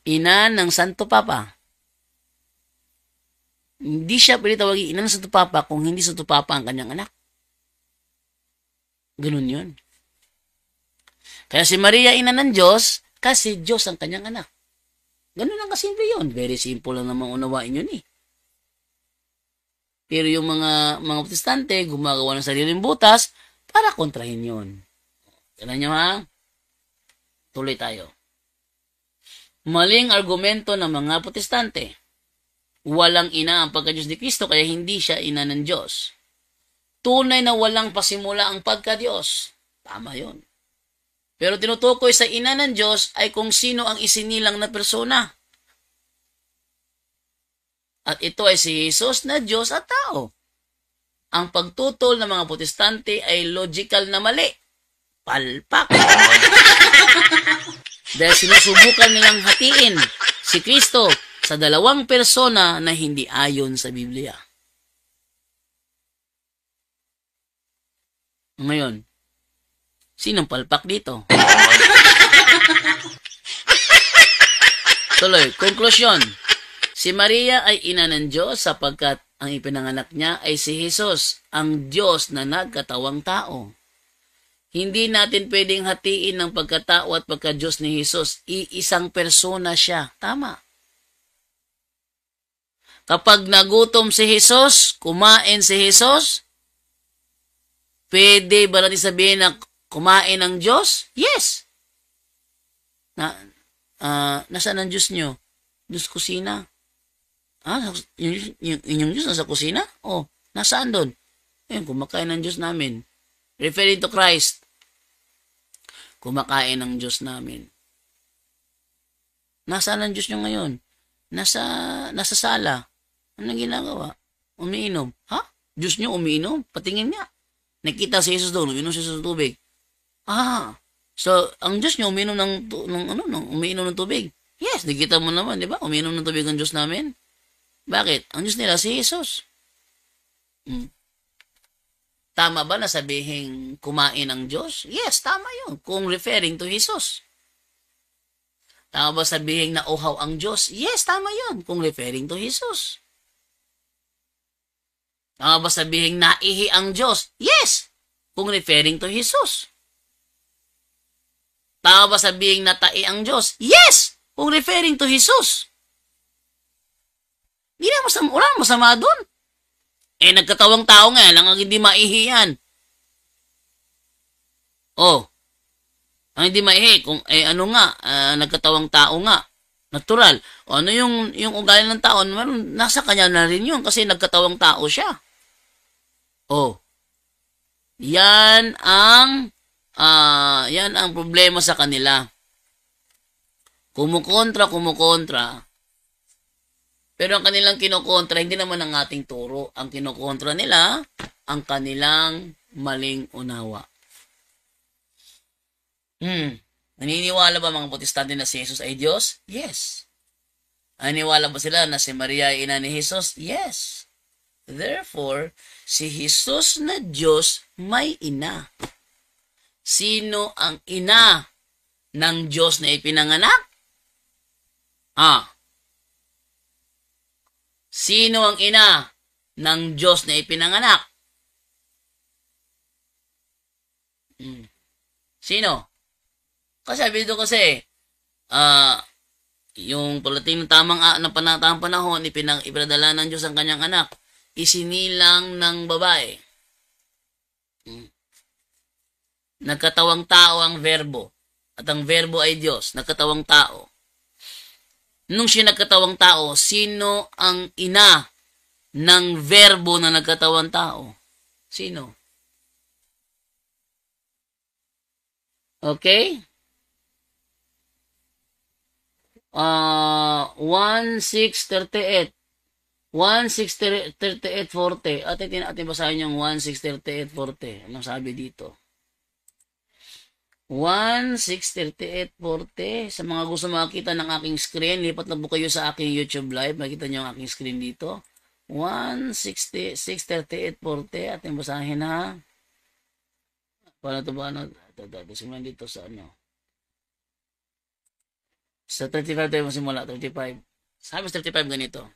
Ina ng Santo Papa. Hindi siya pwede tawagin ina ng Santo Papa kung hindi Santo Papa ang kanyang anak. Ganun yun. Kaya si Maria, ina ng Diyos, kasi Diyos ang kanyang anak. Ganun lang kasimple yun. Very simple lang naman unawain yun eh. Pero yung mga protestante, gumagawa ng sariling butas para kontrahin yun. Kailan nyo ha? Tuloy tayo. Maling argumento ng mga protestante. Walang ina ang pagka-Diyos ni Kristo, kaya hindi siya ina ng Diyos. Tunay na walang pasimula ang pagka-Diyos. Tama yon. Pero tinutukoy sa ina ng Diyos ay kung sino ang isinilang na persona. At ito ay si Jesus na Diyos at tao. Ang pagtutol ng mga protestante ay logical na mali. Palpak. Dahil sinusubukan nilang hatiin si Kristo sa dalawang persona na hindi ayon sa Biblia. Ngayon, sinong palpak dito? Tuloy, konklusyon. Si Maria ay ina ng Diyos sapagkat ang ipinanganak niya ay si Jesus, ang Diyos na nagkatawang tao. Hindi natin pwedeng hatiin ng pagkatao at pagka-Diyos ni Jesus. Iisang persona siya. Tama. Kapag nagutom si Jesus, kumain si Jesus, pwede ba natin sabihin na kumain ng Diyos? Yes. Nasaan ang Diyos nyo? Diyos kusina. Yung Diyos nasa kusina? Oh, nasaan doon? Ayun, kumakain ng Diyos namin. Referring to Christ. Kumakain ng Diyos namin. Nasaan ang Diyos nyo ngayon? Nasa sala. Anong ginagawa? Umiinom. Ha? Diyos nyo umiinom? Patingin nga. Nakita si Jesus doon, umiinom siya sa tubig. So, ang Diyos niyo uminom umiinom ng tubig. Yes, nakita mo naman, di ba? Umiinom ng tubig ang Diyos namin. Bakit? Ang Diyos nila si Jesus. Tama ba na sabihin kumain ang Diyos? Yes, tama yun. Kung referring to Jesus. Tama ba sabihin na uhaw ang Diyos? Yes, tama yun. Kung referring to Jesus. Tama ba sabihin naihi ang Diyos? Yes, kung referring to Jesus. Tama ba sabihin natai ang Diyos? Yes, kung referring to Jesus. Hindi na masama doon. Nagkatawang tao nga, lang ang hindi maihi yan. Ang hindi maihi, kung, nagkatawang tao nga. Natural. Ano yung ugali ng tao, nasa kanya na rin yun, kasi nagkatawang tao siya. Yan ang problema sa kanila. Kumukontra. Pero ang kanilang kinokontra, hindi naman ang ating turo. Ang kinokontra nila, ang kanilang maling unawa. Naniniwala ba mga Protestante na si Jesus ay Diyos? Yes. Naniniwala ba sila na si Maria ay ina ni Jesus? Yes. Therefore, si Jesus na Diyos may ina. Sino ang ina ng Diyos na ipinanganak? Sino ang ina ng Diyos na ipinanganak? Sino? Sabi dito kasi, yung palating ng tamang panahon, ipinadala ng Diyos ang kanyang anak, isinilang ng babae. Nagkatawang tao ang verbo, at ang verbo ay Diyos, nagkatawang tao. Nung siya nagkatawang tao, sino ang ina ng verbo na nagkatawang tao? Sino? Okay? 1:6:38. 1:6:38:40. Atin basahin yung 1:6:38:40. Anong sabi dito? 1:6:38:40. Sa mga gusto makita ng aking screen, lipat lang po kayo sa aking YouTube live. Makita nyo ang aking screen dito. 1:6:38:40. Atin basahin ha. Paano ito ba? Simulan dito sa Sa 35 tayo masimula. 35. Sabi sa 35 ganito.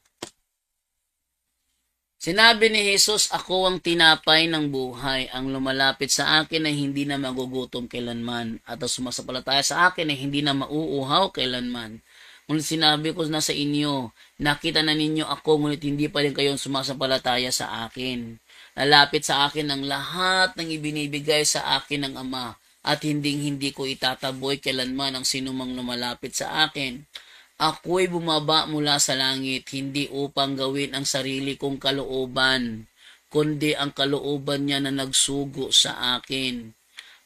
Sinabi ni Jesus, ako ang tinapay ng buhay. Ang lumalapit sa akin ay hindi na magugutom kailanman. At ang sumasampalataya sa akin ay hindi na mauuhaw kailanman. Ngunit sinabi ko na sa inyo, nakita na ninyo ako, ngunit hindi pa rin kayong sumasampalataya sa akin. Lalapit sa akin ang lahat ng ibinibigay sa akin ng Ama. At hindi ko itataboy kailanman ang sinumang lumalapit sa akin. Ako'y bumaba mula sa langit, hindi upang gawin ang sarili kong kalooban, kundi ang kalooban niya na nagsugo sa akin.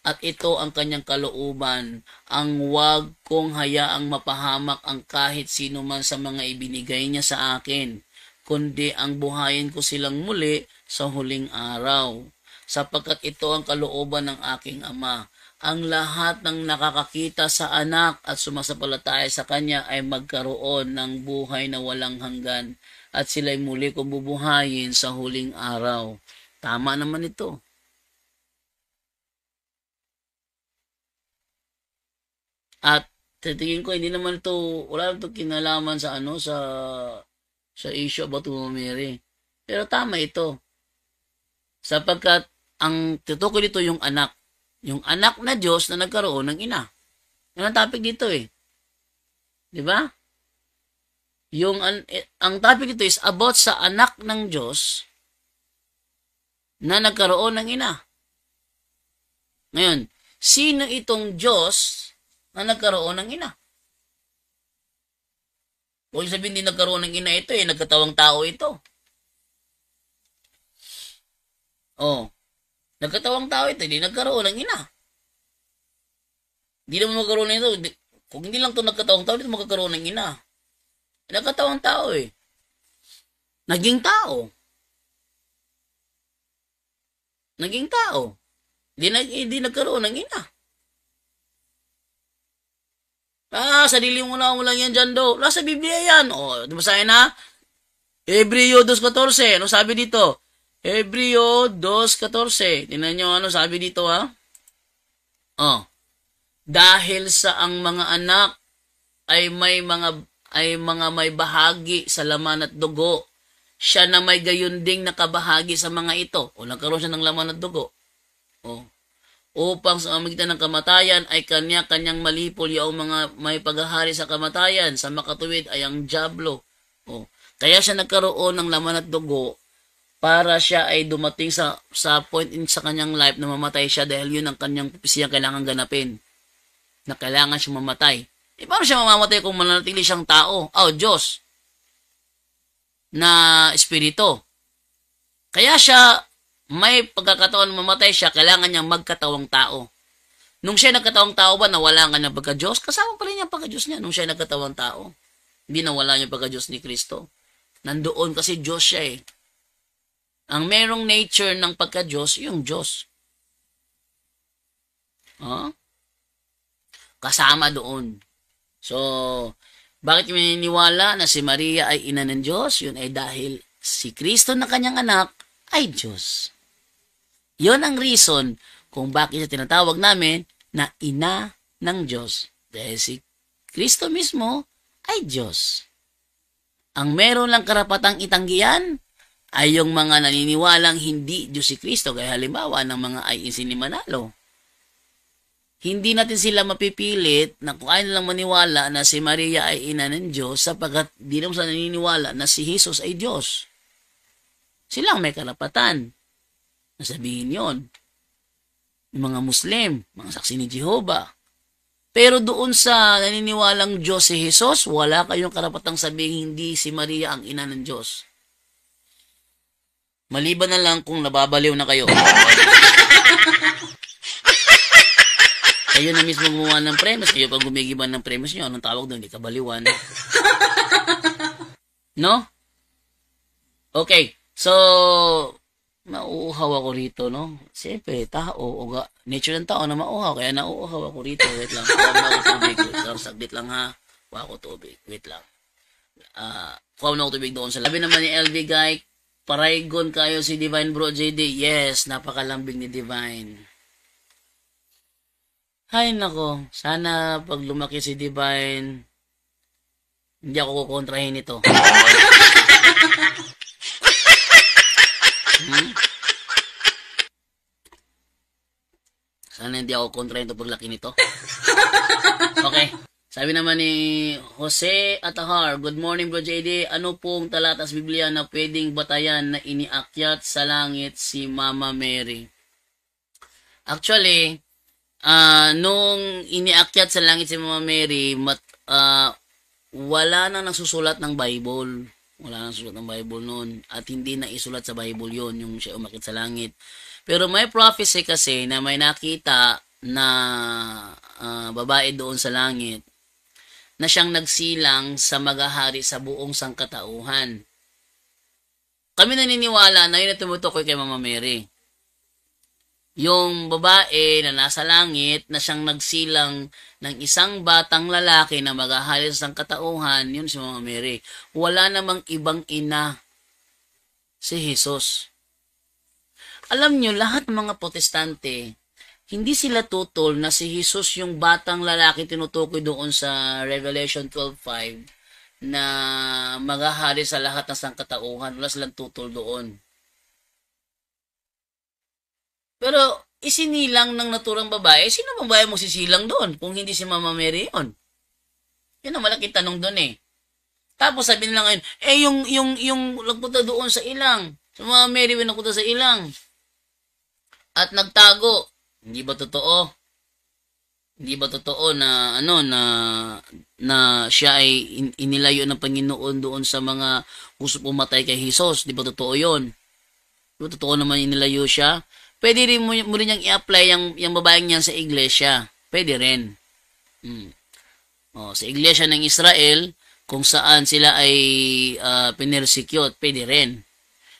At ito ang kanyang kalooban, ang huwag kong hayaang mapahamak ang kahit sino man sa mga ibinigay niya sa akin, kundi ang buhayin ko silang muli sa huling araw. Sapagkat ito ang kalooban ng aking Ama. Ang lahat ng nakakakita sa anak at sumasampalataya sa kanya ay magkaroon ng buhay na walang hanggan at sila'y muli kong bubuhayin sa huling araw. Tama naman ito. At titingin ko, hindi naman ito, wala ito kinalaman sa sa issue about Mary. Pero tama ito. Sapagkat ang tutukoy dito yung anak. Yung anak na Diyos na nagkaroon ng ina. Yan ang topic dito eh. Di ba? Ang topic dito is about sa anak ng Diyos na nagkaroon ng ina. Ngayon, sino itong Diyos na nagkaroon ng ina? Kung sabihin din nagkaroon ng ina ito nagkatawang tao ito. Nagkatawang tao ito, hindi nagkaroon ng ina. Hindi naman magkaroon ng ito. Kung hindi lang ito nagkatawang tao, dito magkakaroon ng ina. Nagkatawang tao Naging tao. Naging tao. Hindi nagkaroon ng ina. Sarili mo lang yan dyan do. Nasa Biblia yan. O, basahin na. Hebreo 2.14. Ano sabi dito? Hebreo 2.14. Tingnan nyo ano sabi dito ha. Dahil sa ang mga anak ay mga may bahagi sa laman at dugo, siya na may gayon ding nakabahagi sa mga ito. O nagkaroon siya ng laman at dugo. Upang sa pamamagitan ng kamatayan ay kanya-kanyang malipol yung mga may paghahari sa kamatayan, sa makatuwid ay ang dyablo. Kaya siya nagkaroon ng laman at dugo para siya ay dumating sa point in sa kanyang life na mamatay siya dahil yun ang kanyang siya kailangan ganapin. Na kailangan siya mamatay. Paano siya mamamatay kung mananatili siyang tao? Diyos. Na espiritu. Kaya siya may pagkakataon na mamatay siya, kailangan niyang magkatawang tao. Nung siya nagkatawang tao ba, nawala nga ng pagka-Diyos? Kasama pa rin niya pagka-Diyos niya nung siya nagkatawang tao. Hindi nawala niya pagka-Diyos ni Kristo. Nandoon kasi Diyos siya eh. Ang merong nature ng pagka-Diyos, yung Diyos. Kasama doon. So, bakit maniniwala na si Maria ay ina ng Diyos? Yun ay dahil si Kristo na kanyang anak ay Diyos. Yun ang reason kung bakit siya tinatawag namin na ina ng Diyos. Dahil si Kristo mismo ay Diyos. Ang meron lang karapatang itanggihan ay yung mga naniniwalang hindi Diyos si Kristo. Kaya halimbawa ng mga IEC ni Manalo. Hindi natin sila mapipilit na kung ayaw lang maniwala na si Maria ay ina ng Diyos sapagkat di naman sila naniniwala na si Jesus ay Diyos. Silang may karapatan na sabihin yon. Yung mga Muslim, mga saksi ni Jehovah. Pero doon sa naniniwalang Diyos si Jesus, wala kayong karapatang sabihin hindi si Maria ang ina ng Diyos. Maliban na lang kung nababaliw na kayo. Kayo na mismo gumawa ng premise. Kayo pag gumigiban ng premise nyo, anong tawag doon? Hindi ka baliwan. No? Okay. So, nauuhaw ako rito, no? Siyempre, tao, nature ng tao na mauhaw, kaya nauuhaw ako rito. Wait lang. Kuha mo ako tubig. Saglit lang ha. Kuha ako tubig. Wait lang. Kuha mo ako tubig doon sa labi naman ni LV Guy. Paraygon kayo si Divine Bro JD. Yes, napakalambing ni Divine. Hay nako, sana pag lumaki si Divine, hindi ako kukontrahin ito. Sana hindi ako kontrahin ito paglaki nito. Okay. Sabi naman ni Jose Atahar, good morning Bro JD. Ano pong talata sa Biblia na pwedeng batayan na iniakyat sa langit si Mama Mary? Actually, nung iniakyat sa langit si Mama Mary, wala na nagsusulat ng Bible. Wala na nagsusulat ng Bible noon. At hindi na isulat sa Bible yon yung siya umakyat sa langit. Pero may prophecy kasi na may nakita na babae doon sa langit na siyang nagsilang sa maghahari sa buong sangkatauhan. Kami naniniwala na yun na tumutukoy kay Mama Mary. Yung babae na nasa langit na siyang nagsilang ng isang batang lalaki na maghahari sa sangkatauhan, yun si Mama Mary. Wala namang ibang ina si Jesus. Alam nyo, lahat ng mga protestante, hindi sila tutol na si Jesus yung batang lalaki tinutukoy doon sa Revelation 12:5 na maghahari sa lahat ng sangkatauhan. Wala silang tutol doon. Pero isinilang ng naturang babae, sino babae mo sisilang doon kung hindi si Mama Mary yun? Yun ang malaking tanong doon eh. Tapos sabi nila ngayon, yung nagpunta doon sa ilang, si Mama Mary nagpunta sa ilang at nagtago. Hindi ba totoo? Hindi ba totoo na na siya ay inilayo ng Panginoon doon sa mga gusto pumatay kay Jesus? Di ba totoo 'yon? Di ba totoo naman inilayo siya? Pwede rin mo rin niyang i-apply yung babaeng niyan sa iglesia. Pwede rin. Sa iglesia ng Israel, kung saan sila ay pinersecute, pwede rin.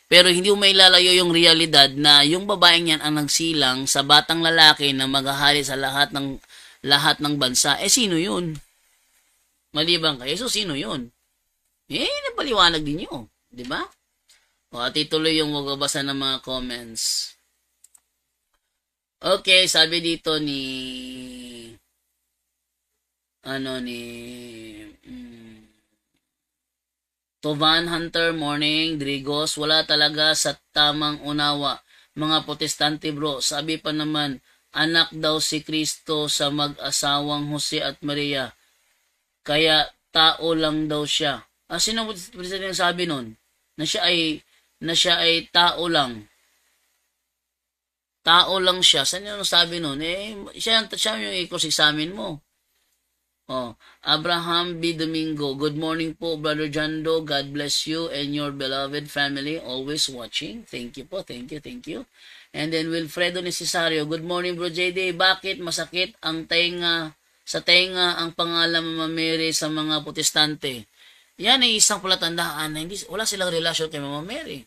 Pero hindi mo mailalayo yung realidad na yung babaeng yan ang nagsilang sa batang lalaki na maghahari sa lahat ng bansa. Sino yun? maliban kay Jesus. Sino yun? Napaliwanag din nyo. Diba? O, at ituloy yung magbabasa ng mga comments. Okay, sabi dito ni Tovan Hunter, morning, Drigos, wala talaga sa tamang unawa. Mga protestante bro, sabi pa naman, anak daw si Kristo sa mag-asawang Jose at Maria. Kaya tao lang daw siya. Sino protestante yung sabi nun? Na siya ay tao lang. Tao lang siya. Saan yung sabi nun? Siya yung i-cross-examine mo. Abraham B. Domingo, good morning po, Brother Jando. God bless you and your beloved family, always watching. Thank you po, thank you. And then Wilfredo Necesario, good morning, Bro JD. Bakit masakit ang sa tenga ang pangalan Mama Mary sa mga protestante? Yan ay isang palatandaan na wala silang relasyon kay Mama Mary.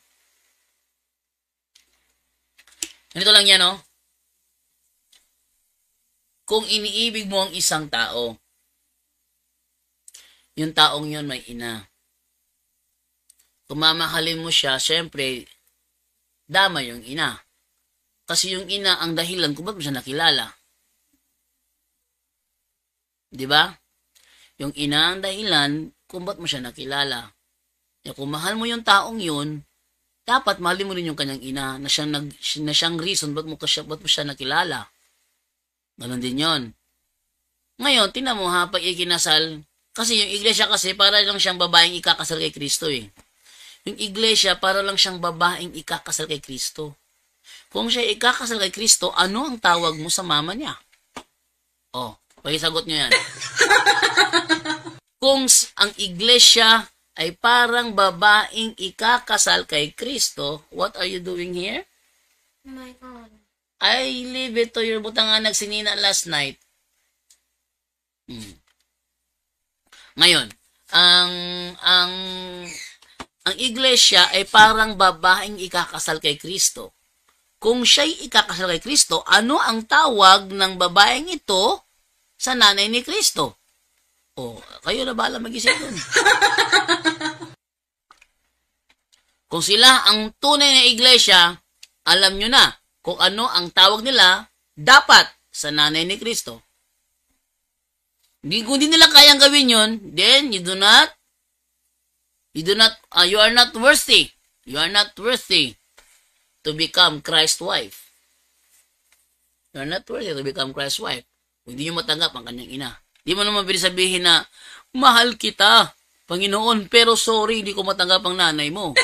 Ganito lang yan, no? Kung iniibig mo ang isang tao, yung taong yun may ina. Kung mamahalin mo siya, syempre, dama yung ina. Kasi yung ina ang dahilan kung ba't mo siya nakilala. Diba? Yung ina ang dahilan kung ba't mo siya nakilala. Kung mahal mo yung taong yun, dapat mahalin mo rin yung kanyang ina na siyang reason ba't mo siya nakilala. Ganon din yon. Ngayon, tingnan mo ha, pag ikinasal, kasi yung iglesia kasi para lang siyang babaeng ikakasal kay Kristo eh. Yung iglesia para lang siyang babaeng ikakasal kay Kristo. Kung siya ikakasal kay Kristo, ano ang tawag mo sa mama niya? Pakisagot nyo yan. Kung ang iglesia ay parang babaeng ikakasal kay Kristo, what are you doing here? Oh my God. I leave it to your butang nga nagsinina last night. Ngayon, ang iglesia ay parang babaeng ikakasal kay Kristo. Kung siya'y ikakasal kay Kristo, ano ang tawag ng babaeng ito sa nanay ni Kristo? Kayo na bahala mag-isip dun. Kung sila ang tunay na iglesia, alam nyo na kung ano ang tawag nila dapat sa nanay ni Kristo. Kung di nila kayang gawin yun, then you are not worthy. You are not worthy to become Christ's wife. You are not worthy to become Christ's wife. Kung di nyo matanggap ang kanyang ina. Di mo naman pwede sabihin na, mahal kita, Panginoon, pero sorry, di ko matanggap ang nanay mo.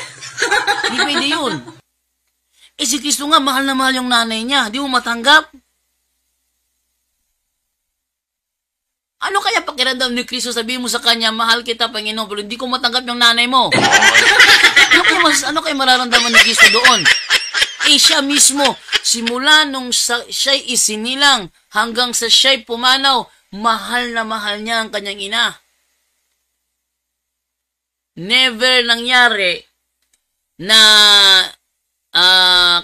Di pwede yun. Si Kristo nga, mahal na mahal yung nanay niya. Di mo matanggap. Ano kaya pakiramdam ni Kristo? Sabihin mo sa kanya, mahal kita, Panginoon, pero hindi ko matanggap yung nanay mo. Ano kaya mararamdaman ni Kristo doon? Siya mismo, simula nung siya'y isinilang hanggang sa siya'y pumanaw, mahal na mahal niya ang kanyang ina. Never nangyari na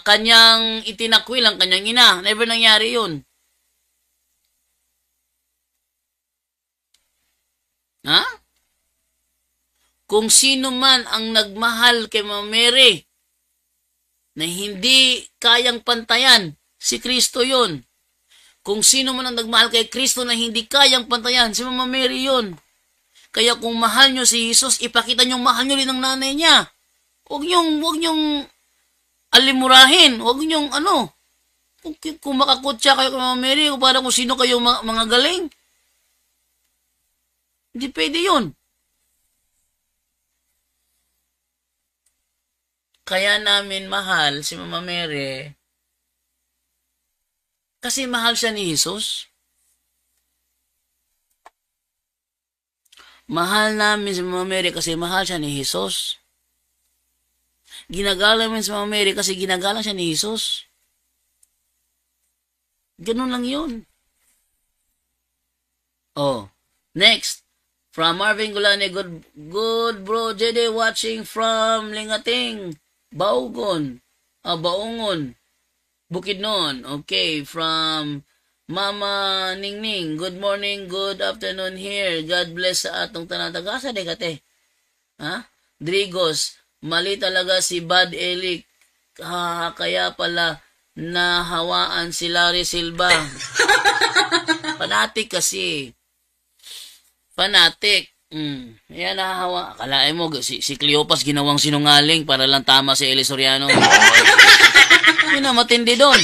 kanyang itinakwil ang kanyang ina. Never nangyari yun. Kung sino man ang nagmahal kay Mama Mary na hindi kayang pantayan, si Kristo yun. Kung sino man ang nagmahal kay Kristo na hindi kayang pantayan, si Mama Mary yun. Kaya kung mahal nyo si Jesus, ipakita nyo mahal nyo rin ang nanay niya. Huwag nyong alimurahin. Huwag nyong kung makakutsa kayo kay Mama Mary, o para kung sino kayo mga galing. Hindi pwede yun. Kaya namin mahal si Mama Mary kasi mahal siya ni Jesus. Mahal namin si Mama Mary kasi mahal siya ni Jesus. Ginagalang namin si Mama Mary kasi ginagalang siya ni Jesus. Ganun lang yun. Next. From Marvin Gulane, good bro, JD watching from Lingating, Baungon, Bukidnon. Okay, from Mama Ningning, good morning, good afternoon here. God bless sa atong tanan. Tagasa de kate. Ha? Drigos, mali talaga si Bad Elik. Kaya pala nahawaan si Larry Silva. Fanatic kasi. Fanatic. Yan nahahawa. Akalain mo, si Cleopas ginawang sinungaling para lang tama si Eli Soriano. Yun na matindi doon.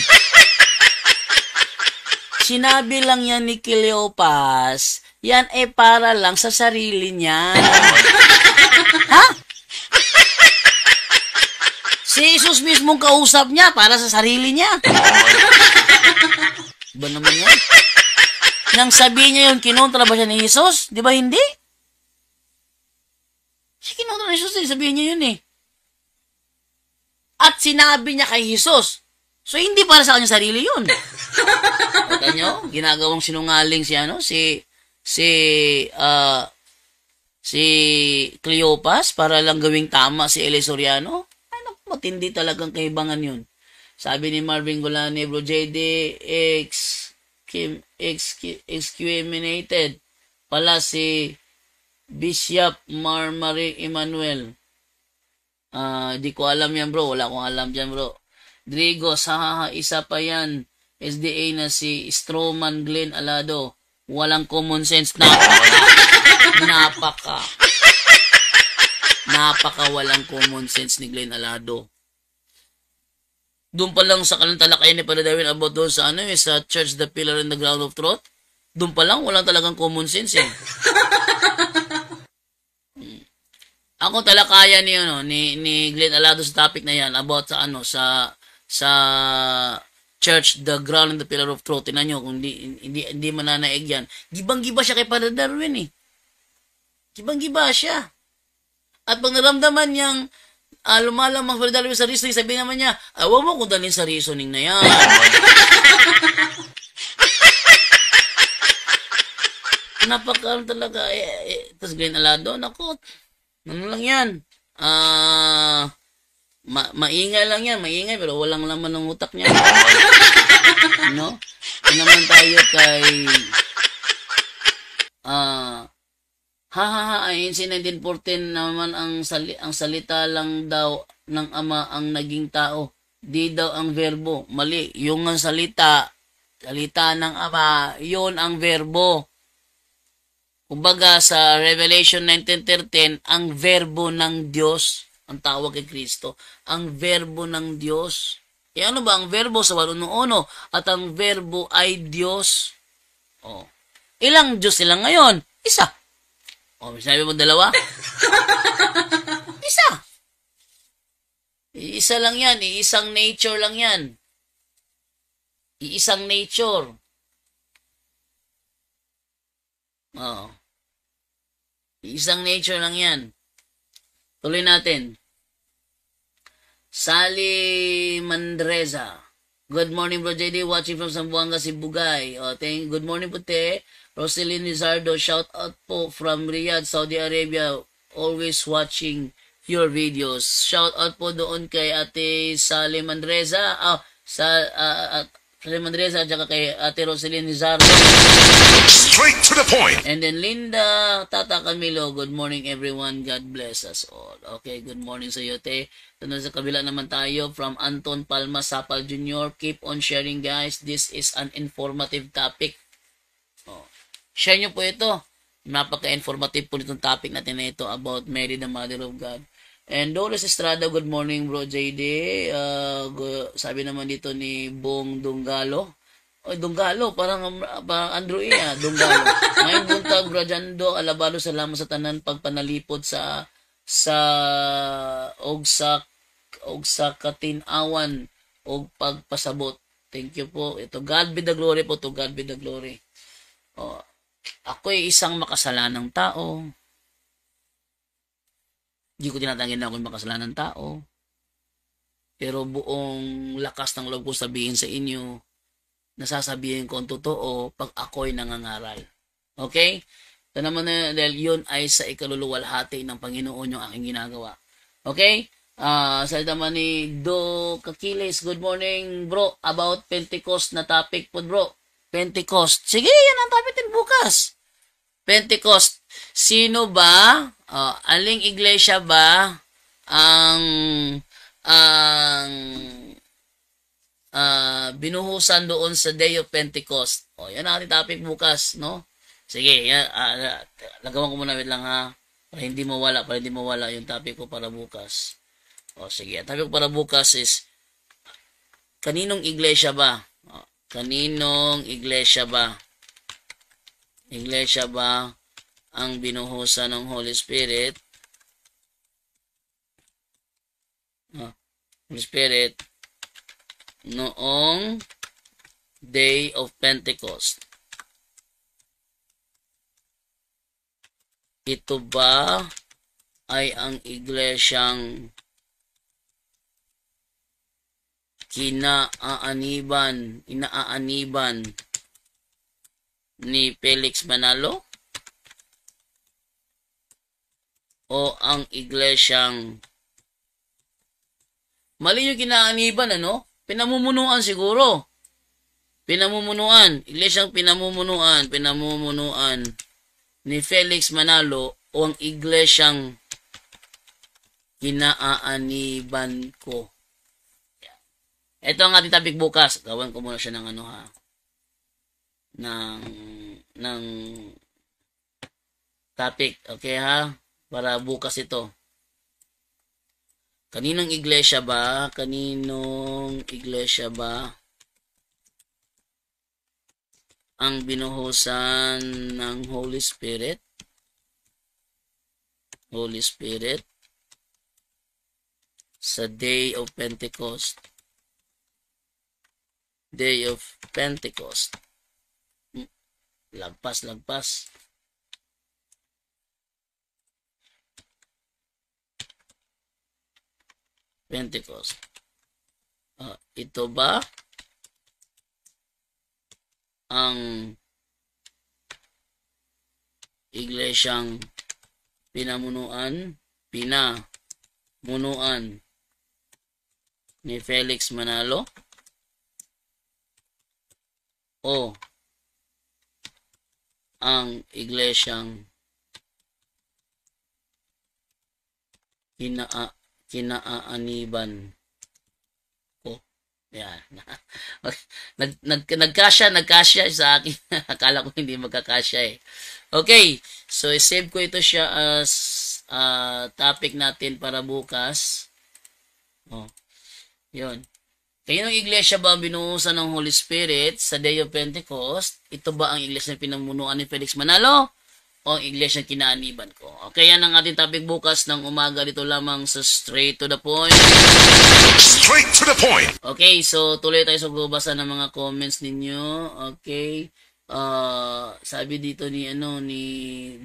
Sinabi lang yan ni Cleopas, yan ay para lang sa sarili niya. Ha? Si Jesus mismong kausap niya para sa sarili niya. Ba naman yan? Nang sabi niya yun, kinontra ba siya ni Jesus? Di ba hindi? Si kinontra ni Jesus, sabihin niya yun eh. At sinabi niya kay Jesus. So, hindi para sa kanyang sarili yun. Kita nyo? Ginagawang sinungaling si Cleopas para lang gawing tama si Eli Soriano. Ay, matindi talagang kaibangan yun. Sabi ni Marvin Golani, Bro JD, excriminated pala si Bishop Marmari Emmanuel. Di ko alam yan, bro. Wala akong alam dyan, bro. Drigo, isa pa yan. SDA na si Stroman Glenn Alado. Walang common sense. Napaka walang common sense ni Glenn Alado. Doon pa lang sa kalantalakayan ni Padre Darwin about doon sa sa Church the Pillar and the Ground of Truth. Doon pa lang walang talagang common sense eh. Ako talakayan ni Glenn Alado sa topic na yan about sa Church the Ground and the Pillar of Truth. Tingnan nyo kung hindi mananaig yan. Gibang-giba siya kay Padre Darwin eh. Gibang-giba siya. At pag naramdaman niyang lumalamang Padre Darwin sa reasoning, sabi naman niya, huwag mo kong dalhin sa reasoning na yan. Napakaroon talaga. Tapos Glenn Alado, naku, ano lang yan? Maingay lang yan, maingay, pero walang laman ng utak niya. No? Naman tayo kay ayun si 1914 naman ang salita lang daw ng Ama ang naging tao. Di daw ang verbo. Mali. Yung ang salita ng Ama, yun ang verbo. Kumbaga sa Revelation 19:13, ang verbo ng Diyos, ang tawag kay Kristo, ang verbo ng Diyos. E ano ba ang verbo sa 1:1? At ang verbo ay Diyos. Oh. Ilang Diyos sila ngayon? Isa. Oh, sabi mo dalawa? Isa. Iisa lang yan. Iisang nature lang yan. Iisang nature. Oh. Isang nature lang yan. Tuloy natin. Sally Mandreza. Good morning, Bro JD. Watching from Zamboanga, Sibugay. Good morning po, te. Roselyn Lizardo. Shout out po from Riyadh, Saudi Arabia. Always watching your videos. Shout out po doon kay Ate Sally Mandreza. Sally Mandreza at kay Ate Roselyn Lizardo. Straight to the point. And then Linda Tata Camilo, good morning everyone. God bless us all. Okay, good morning sa iyo, te. Tunod sa kabila naman tayo from Anton Palma Sapal Jr. Keep on sharing, guys. This is an informative topic. Share nyo po ito. Napaka-informative po itong topic natin na ito about Mary, the Mother of God. And Doris Estrada, good morning, Bro JD. Sabi naman dito ni Bong Dunggalo. Dunggalo, parang Andrew Dunggalo. Ngayon buntag, Brajando, alabado, salamat sa tanan pagpanalipod sa katinawan o pagpasabot. Thank you po. Ito, God be the glory po. To God be the glory. Ako'y isang makasalanang tao. Hindi ko tinatangin na ako'y makasalanang tao. Pero buong lakas ng loob ko sabihin sa inyo, nasasabihin ko ang totoo pag ako'y nangangaral. Okay? Ito naman na, dahil yun ay sa ikaluluwalhati ng Panginoon yung aking ginagawa. Okay? Salita naman ni Do Kakiles, good morning, bro. About Pentecost na topic po, bro. Pentecost. Sige, yan ang topic din bukas. Pentecost. Sino ba? Aling iglesia ba ang binuhusan doon sa Day of Pentecost? Yan ang ating topic bukas, no? Sige, yan, lagawan ko muna, wait lang ha. Para hindi mawala yung topic ko para bukas. Sige, ang topic ko para bukas is, kaninong iglesia ba? Kaninong iglesia ba? Iglesia ba ang binuhusan ng Holy Spirit? Holy Spirit noong Day of Pentecost. Ito ba ay ang iglesyang inaaniban ni Felix Manalo? O ang iglesyang mali yung kinaaniban, ano? Pinamumunuan siguro. Iglesyang pinamumunuan ni Felix Manalo o ang iglesyang kinaaniban ko. Ito ang ating topic bukas. Gawan ko muna siya ng ng topic. Okay ha? Para bukas ito. Kaninong iglesia ba ang binuhusan ng Holy Spirit? Holy Spirit sa Day of Pentecost. Day of Pentecost. Lagpas. Pentecost. Ito ba ang iglesyang pinamunuan ni Felix Manalo? O ang iglesyang kinaaniban ko? Yan. Nagkasya sa akin. Akala ko hindi magkakasya eh. Okay. So, save ko ito siya as topic natin para bukas. Yun. Kaninong iglesia ba ang binuhusan ng Holy Spirit sa Day of Pentecost? Ito ba ang iglesia na pinamunuan ni Felix Manalo? O ang iglesia na kinaaniban ko? Okay, yan ang ating topic bukas ng umaga. Dito lamang sa Straight to the Point. Straight to the point. Okay, so tuloy tayo sa pagbabasa ng mga comments ninyo. Okay. Sabi dito ni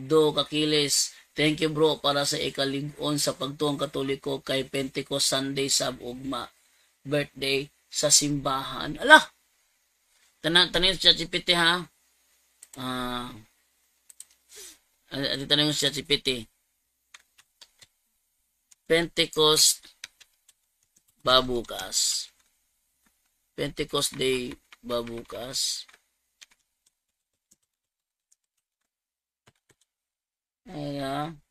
Do Kakiles, thank you bro para sa ikalig-on sa pagtuong Katoliko kay Pentecost Sunday sab ugma birthday sa simbahan. Ala! Tanin sa ChatGPT ha. Tanin sa ChatGPT. Pentecost babukas. Pentecost Day babukas. Ayan.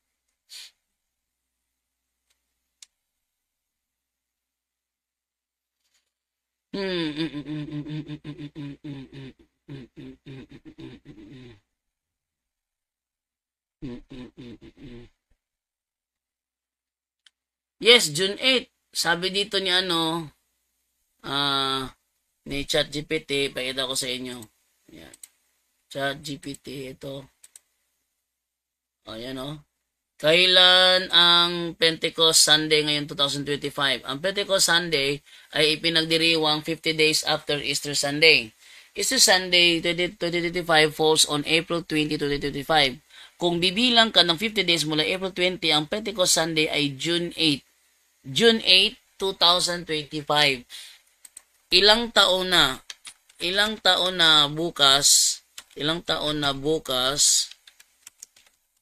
Yes, June 8. Sabi dito ni ni ChatGPT, pakita ko sa inyo. Ayan. ChatGPT ito. Ayan Kailan ang Pentecost Sunday ngayon 2025? Ang Pentecost Sunday ay ipinagdiriwang 50 days after Easter Sunday. Easter Sunday 2025 falls on April 20, 2025. Kung bibilang ka ng 50 days mula April 20, ang Pentecost Sunday ay June 8. June 8, 2025. Ilang taon na bukas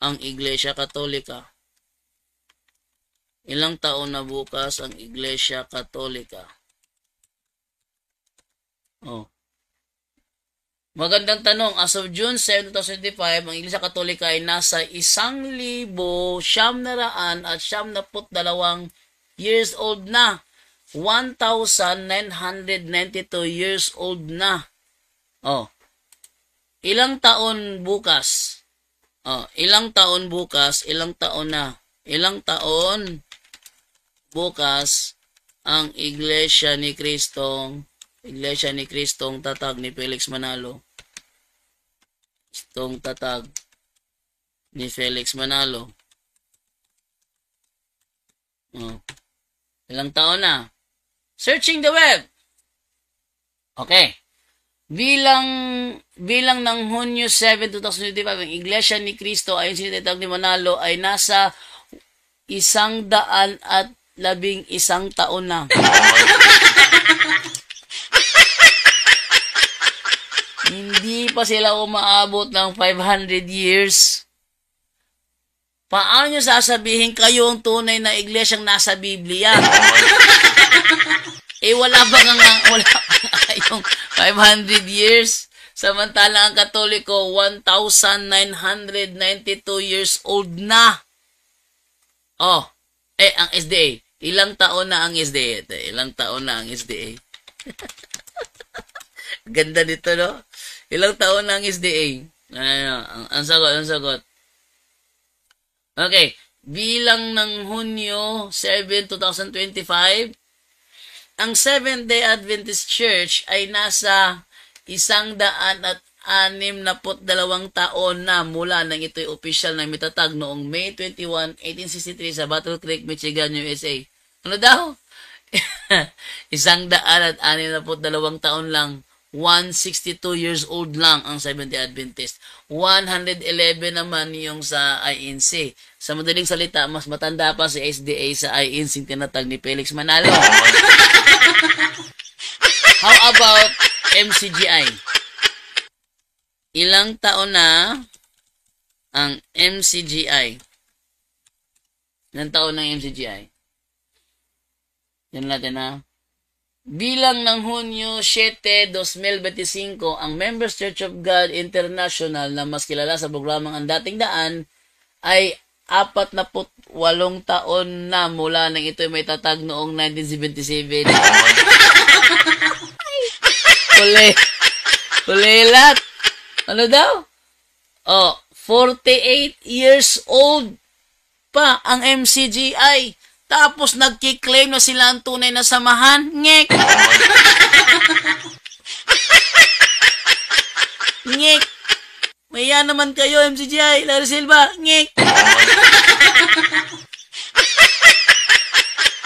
ang Iglesia Katolika. Ilang taon na bukas ang Iglesia Katolika. Magandang tanong. As of June 7, 2025, ang Iglesia Katolika ay nasa 1,992 years old na. 1,992 years old na. Oh. Ilang taon bukas? Oh, ilang taon bukas? Ilang taon na? Ilang taon bukas ang Iglesia ni Kristong tatag ni Felix Manalo. Itong tatag ni Felix Manalo. Oh. Ilang taon na? Searching the web. Okay. Bilang ng Hunyo 7, 2025, ang Iglesia ni Cristo ayon sa tatag ni Manalo ay nasa 111 taon na. Hindi pa sila umaabot ng 500 years. Paano nyo sasabihin kayo ang tunay na iglesyang nasa Biblia? Wala pa yung 500 years. Samantalang ang Katoliko, 1,992 years old na. Oh, ang SDA. Ilang taon na ang SDA? Ilang taon na ang SDA? Ganda dito, no? Ilang taon na ang SDA? Ang sagot. Okay. Bilang ng Hunyo 7, 2025, ang Seventh-day Adventist Church ay nasa 162 taon na mula nang ito'y opisyal na mitatag noong May 21, 1863 sa Battle Creek, Michigan, USA. Ano daw? 162 taon lang. 162 years old lang ang Seventh-day Adventist. 111 naman yung sa INC. Sa madaling salita, mas matanda pa si SDA sa INC tinatag ni Felix Manalo. How about MCGI? Ilang taon na ang MCGI? Ilang taon na ang MCGI? Yan natin na. Bilang ng Hunyo 7, 2025, ang Members Church of God International na mas kilala sa programang Ang Dating Daan ay 48 taon na mula nang ito'y may tatag noong 1977. Kulilat. Ano daw? 48 years old pa ang MCGI. Tapos nagkiklaim na sila ang tunay na samahan. Ngek! Ngek! Maya naman kayo, MCGI. Larry Silva. Ngek!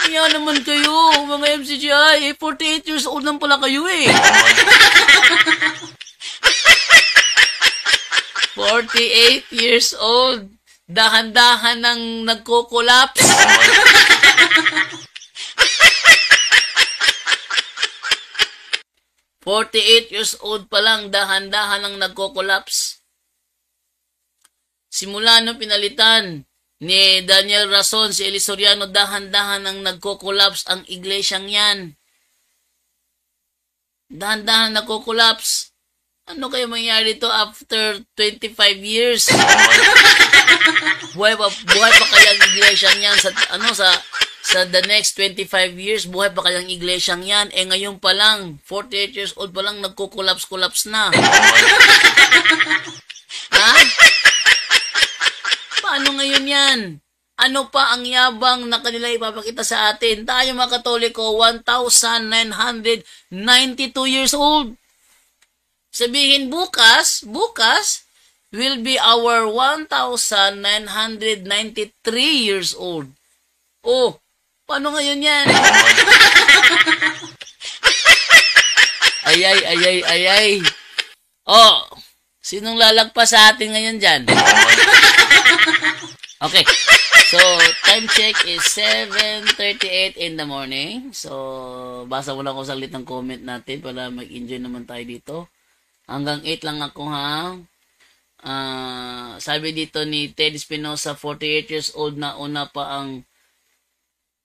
Maya naman kayo, mga MCGI. 48 years old lang pala kayo eh. 48 years old. Dahan-dahan nang nagko-collapse. "48 years old pa lang, dahan-dahan nang nagko-collapse." Simula nung pinalitan ni Daniel Rason si Eli Soriano, dahan-dahan nang nagko-collapse ang iglesyang yan. Dahan-dahan nagko-collapse. Ano kayo mangyari dito after 25 years? Buhay pa kaya ang iglesyang yan sa the next 25 years, buhay pa kaya ang iglesyang yan? Ngayon pa lang, 48 years old pa lang, nagko-collapse na. Ha? Paano ngayon yan? Ano pa ang yabang na kanila ipapakita sa atin? Tayo mga Katoliko, 1,992 years old. Sabihin bukas will be our 1,993 years old. Oh, paano ngayon yan? Ayay. Oh, sinong lalagpas sa atin ngayon dyan? Okay, so time check is 7:38 in the morning. So, basa mo lang ko saglit ng comment natin para mag-enjoy naman tayo dito. Hanggang 8 lang ako ha. Sabi dito ni Ted Espinosa, 48 years old na una pa ang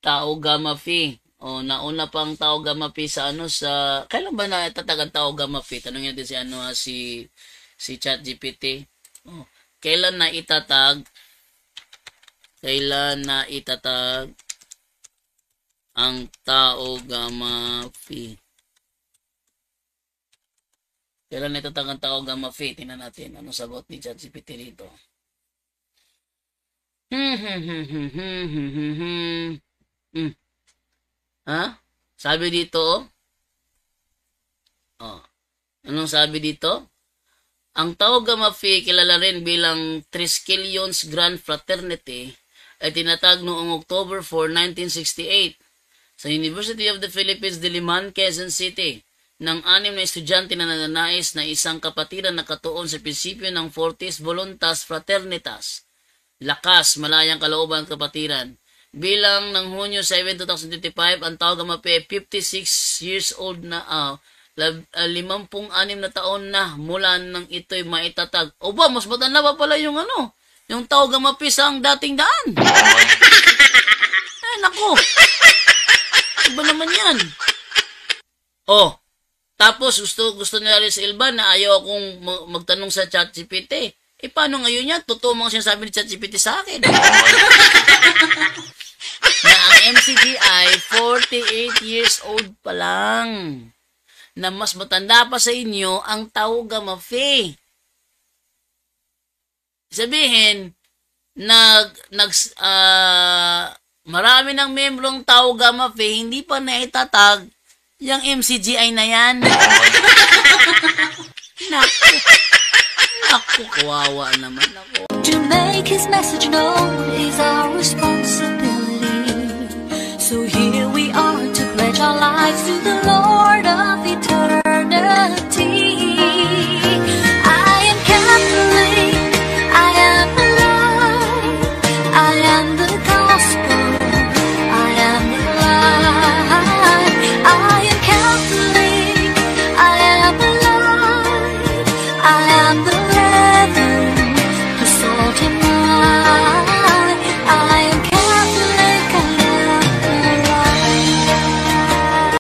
Tau Gamma Phi. O, nauna pang Tau Gamma Phi sa sa kailan ba natatag ang Tau Gamma Phi? Tanong natin si ChatGPT. Oh, kailan na itatag ang Tau Gamma Phi? Kailan na itatag ang Tau Gamma Phi? Tingnan natin ano sagot ni ChatGPT dito. Ha? Sabi dito, oh. Anong sabi dito? Ang Tau Gamma Phi, kilala rin bilang Triskelions Grand Fraternity, ay tinatag noong October 4, 1968 sa University of the Philippines, Diliman, Quezon City ng 6 na estudyante na nananais na isang kapatiran na katuon sa prinsipyo ng Fortis Voluntas Fraternitas, lakas, malayang kalooban at kapatiran. Bilang ng Hunyo 7, 2025, ang Tau Gamma Phi 56 years old na 56 na taon na mula nang ito'y maitatag. O ba, mas matanda pa pala yung yung Tau Gamma Phi sa ang dating daan. Naku. Iba naman yan. Oh, tapos gusto nila rin sa Ilban na ayaw akong magtanong sa ChatGPT. Paano ngayon yan? Totoo mga sinasabi ni ChatGPT sa akin. Na ang MCGI 48 years old pa lang. Na mas matanda pa sa inyo ang Tau Gamma Phi. Sabihin, marami ng membrong Tau Gamma Phi, hindi pa naitatag yung MCGI na yan. Naku, kawawa naman ako. To make his message known is our responsibility. So here we are to pledge our lives to the Lord of eternity. I am Catholic, I am alive, I am the gospel, I am the light. I am Catholic, I am alive, I am the revelation.